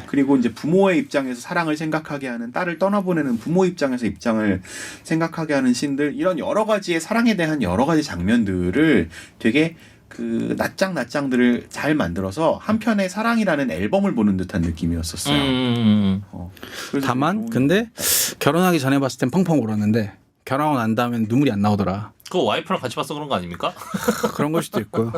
그리고 이제 부모의 입장에서 사랑을 생각하게 하는 딸을 떠나보내는 부모 입장에서 입장을 생각하게 하는 씬들 이런 여러 가지의 사랑에 대한 여러 가지 장면들을 되게 그 낱장들을 잘 만들어서 한 편의 사랑이라는 앨범을 보는 듯한 느낌이었었어요. 그래서 다만 근데 결혼하기 전에 봤을 땐 펑펑 울었는데 결혼하고 난 다음엔 눈물이 안 나오더라. 그거 와이프랑 같이 봐서 그런 거 아닙니까? 그런 걸 수도 있고요.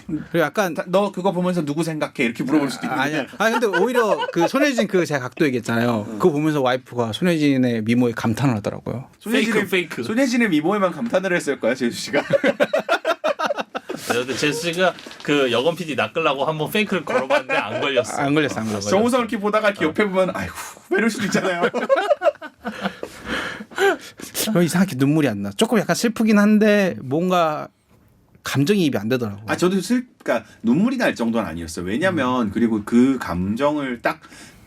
그리고 약간 너 그거 보면서 누구 생각해 이렇게 물어볼 수도 있는데 아니야. 근데 오히려 그 손예진 그 제가 각도 얘기했잖아요. 그거 보면서 와이프가 손예진의 미모에 감탄을 하더라고요. 페이크. 손예진의 미모에만 감탄을 했을 거야 제수 씨가. 근데 제수 씨가 그 여건 PD 낚으려고 한번 페이크를 걸어봤는데 안 걸렸어. 안 걸렸어. 정우성을 이렇게 보다가 이렇게 옆에 보면 아이고 왜 이럴 수도 있잖아요. 이상하게 눈물이 안 나. 조금 약간 슬프긴 한데 뭔가 감정이입이 안 되더라고. 저도 그러니까 눈물이 날 정도는 아니었어요. 왜냐면 그리고 그 감정을 딱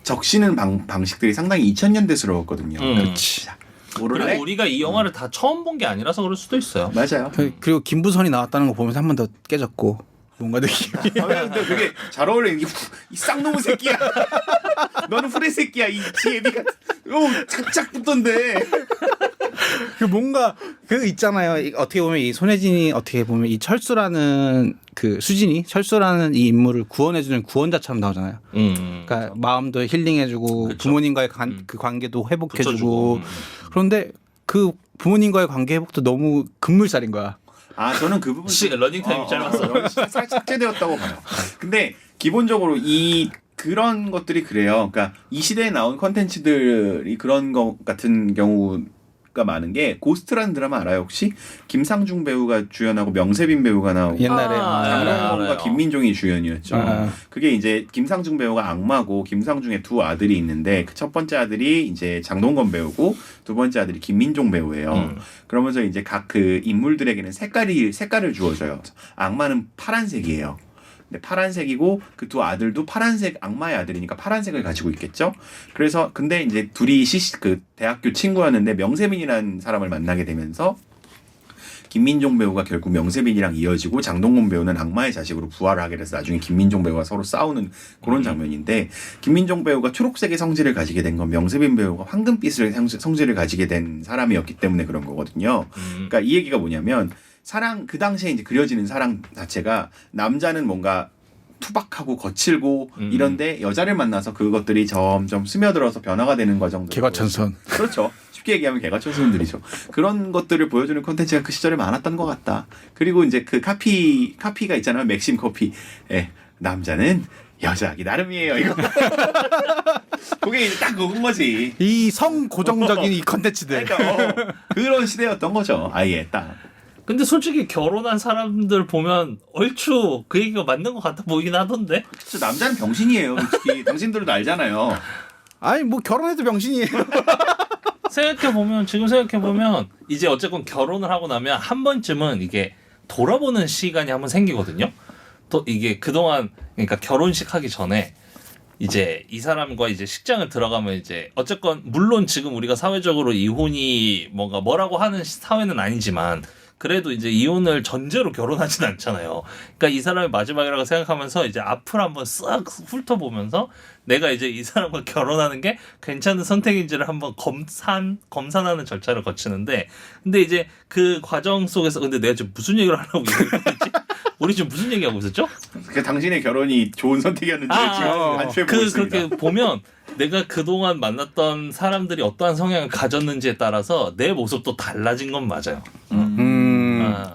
적시는 방식들이 상당히 2000년대스러웠거든요. 그렇지. 모를래? 그리고 우리가 이 영화를 다 처음 본 게 아니라서 그럴 수도 있어요. 맞아요. 그리고 김부선이 나왔다는 거 보면서 한 번 더 깨졌고 뭔가 느낌이. 근데 되게 잘 어울리는 게 이 쌍놈의 새끼야. 너는 후레 새끼야. 이 지혜비가 착착 붙던데. 그 뭔가 그 있잖아요. 어떻게 보면 이 손예진이 어떻게 보면 이 철수라는 그 철수라는 이 인물을 구원해주는 구원자처럼 나오잖아요. 그러니까 마음도 힐링해주고 그쵸. 부모님과의 그 관계도 회복해주고 붙여주고. 그런데 그 부모님과의 관계 회복도 너무 급물살인 거야. 저는 그 부분 러닝 타임이 짧았어. 살 삭제되었다고 봐요. 근데 기본적으로 그런 것들이 그래요. 그러니까 이 시대에 나온 컨텐츠들이 그런 것 같은 경우가 많은 게 고스트라는 드라마 알아요 혹시? 김상중 배우가 주연하고 명세빈 배우가 나오고 옛날에 장동건과 알아요. 김민종이 주연이었죠. 그게 이제 김상중 배우가 악마고 김상중의 두 아들이 있는데 그 첫 번째 아들이 이제 장동건 배우고 두 번째 아들이 김민종 배우예요. 그러면서 이제 각 그 인물들에게는 색깔을 주어져요. 악마는 파란색이에요. 근데 파란색이고 그 두 아들도 파란색 악마의 아들이니까 파란색을 가지고 있겠죠. 그래서 근데 이제 둘이 그 대학교 친구였는데 명세민이라는 사람을 만나게 되면서 김민종 배우가 결국 명세빈이랑 이어지고 장동건 배우는 악마의 자식으로 부활을 하게 돼서 나중에 김민종 배우가 서로 싸우는 그런 장면인데 김민종 배우가 초록색의 성질을 가지게 된 건 명세빈 배우가 황금빛의 성질을 가지게 된 사람이었기 때문에 그런 거거든요. 그러니까 이 얘기가 뭐냐면 사랑 그 당시에 이제 그려지는 사랑 자체가 남자는 뭔가 투박하고 거칠고 이런데 여자를 만나서 그것들이 점점 스며들어서 변화가 되는 과정들. 개과천선. 그렇죠. 쉽게 얘기하면 개과천선들이죠. 그런 것들을 보여주는 콘텐츠가 그 시절에 많았던 것 같다. 그리고 이제 그 카피가 있잖아요. 맥심 커피. 남자는 여자하기 나름이에요. 이거. 그게 이제 딱 그건 거지. 이 성고정적인 이 컨텐츠들. 그러니까 그런 시대였던 거죠. 아예 딱. 근데 솔직히 결혼한 사람들 보면 얼추 그 얘기가 맞는 것 같아 보이긴 하던데. 그쵸, 남자는 병신이에요. 솔직히 당신들도 알잖아요. 아니 뭐 결혼해도 병신이에요. 지금 생각해 보면 이제 어쨌건 결혼을 하고 나면 한 번쯤은 이게 돌아보는 시간이 한번 생기거든요. 또 이게 그동안 그러니까 결혼식 하기 전에 이제 이 사람과 이제 식장을 들어가면 이제 어쨌건 물론 지금 우리가 사회적으로 이혼이 뭐라고 하는 사회는 아니지만 그래도 이제 이혼을 전제로 결혼하진 않잖아요. 그러니까 이 사람이 마지막이라고 생각하면서 이제 앞을 한번 쓱 훑어보면서 내가 이제 이 사람과 결혼하는 게 괜찮은 선택인지를 한번 검산하는 절차를 거치는데 근데 이제 그 과정 속에서 근데 내가 지금 무슨 얘기를 하려고 얘기했지? 우리 지금 무슨 얘기하고 있었죠? 그 당신의 결혼이 좋은 선택이었는지 지금 안추해 보고 있습니다. 그렇게 보면 내가 그동안 만났던 사람들이 어떠한 성향을 가졌는지에 따라서 내 모습도 달라진 건 맞아요.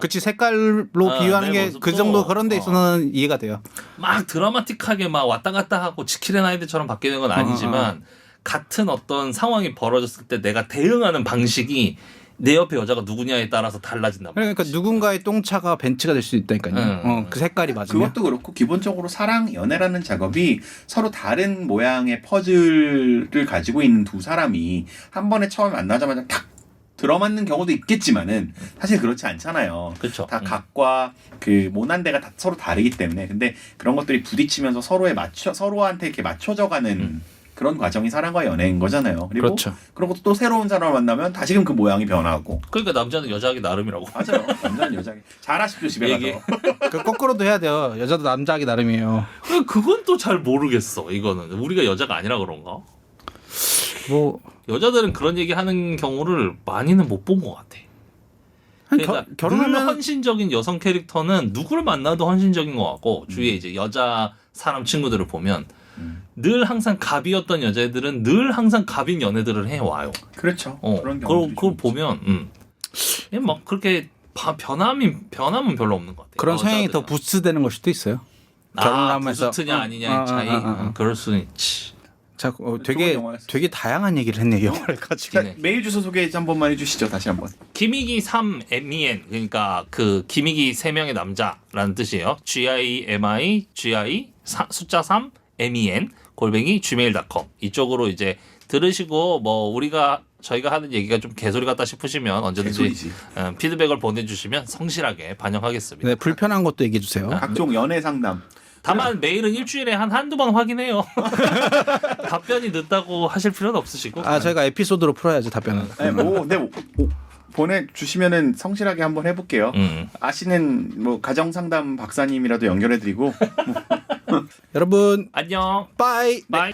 그치 색깔로 비유하는 게 그 정도 그런 데 있어서는 이해가 돼요. 막 드라마틱하게 막 왔다 갔다 하고 지킬의 나이드처럼 바뀌는 건 아니지만 같은 어떤 상황이 벌어졌을 때 내가 대응하는 방식이 내 옆에 여자가 누구냐에 따라서 달라진단 말이야. 그러니까 누군가의 똥차가 벤츠가 될 수 있다니까요. 그 색깔이 맞으면. 그것도 그렇고 기본적으로 사랑 연애라는 작업이 서로 다른 모양의 퍼즐을 가지고 있는 두 사람이 한 번에 처음 만나자마자 탁 들어맞는 경우도 있겠지만은 사실 그렇지 않잖아요. 그쵸. 다 각과 그 모난대가 다 서로 다르기 때문에 근데 그런 것들이 부딪히면서 서로한테 이렇게 맞춰져가는 그런 과정이 사랑과 연애인 거잖아요. 그리고 그렇죠. 그런 것도 또 새로운 사람을 만나면 다시금 그 모양이 변하고. 그러니까 남자는 여자하기 나름이라고. 맞아요. 남자는 여자에게 잘하십시오 집에 얘기. 가서. 그 거꾸로도 해야 돼요. 여자도 남자하기 나름이에요. 그건 또 잘 모르겠어. 이거는 우리가 여자가 아니라 그런가? 뭐 여자들은 그런 얘기 하는 경우를 많이는 못 본 것 같아. 그러니까 늘 결혼하면 헌신적인 여성 캐릭터는 누구를 만나도 헌신적인 것 같고 주위에 이제 여자 사람 친구들을 보면 늘 항상 갑이었던 여자애들은 늘 항상 갑인 연애들을 해와요. 그렇죠. 그런 경우도 그걸 보면 그냥 막 그렇게 변함은 별로 없는 것 같아요. 그런 성향이 여자들은. 더 부스트되는 걸 수도 있어요. 결혼을 하면서 부스트냐 아니냐의 차이. 그럴 수는 있지. 자, 좋은 되게 영화였어요. 다양한 얘기를 했네요. 영화를 가지고. 자, 네. 메일 주소 소개 한 번만 해주시죠. 다시 한번. 김희기 3 MEN 그러니까 그 김희기 3명의 남자라는 뜻이에요. GIMI 숫자 3 MEN 골뱅이 gmail.com 이쪽으로 이제 들으시고 뭐 저희가 하는 얘기가 좀 개소리 같다 싶으시면 언제든지 개소리지. 피드백을 보내주시면 성실하게 반영하겠습니다. 네, 불편한 것도 얘기해 주세요. 각종 연애 상담. 다만 메일은 일주일에 한두 번 확인해요. 답변이 늦다고 하실 필요는 없으시고. 저희가 에피소드로 풀어야죠, 답변은. 네, 보내주시면은 성실하게 한번 해볼게요. 아시는 뭐 가정 상담 박사님이라도 연결해드리고. 여러분, 안녕. 빠이. 바이.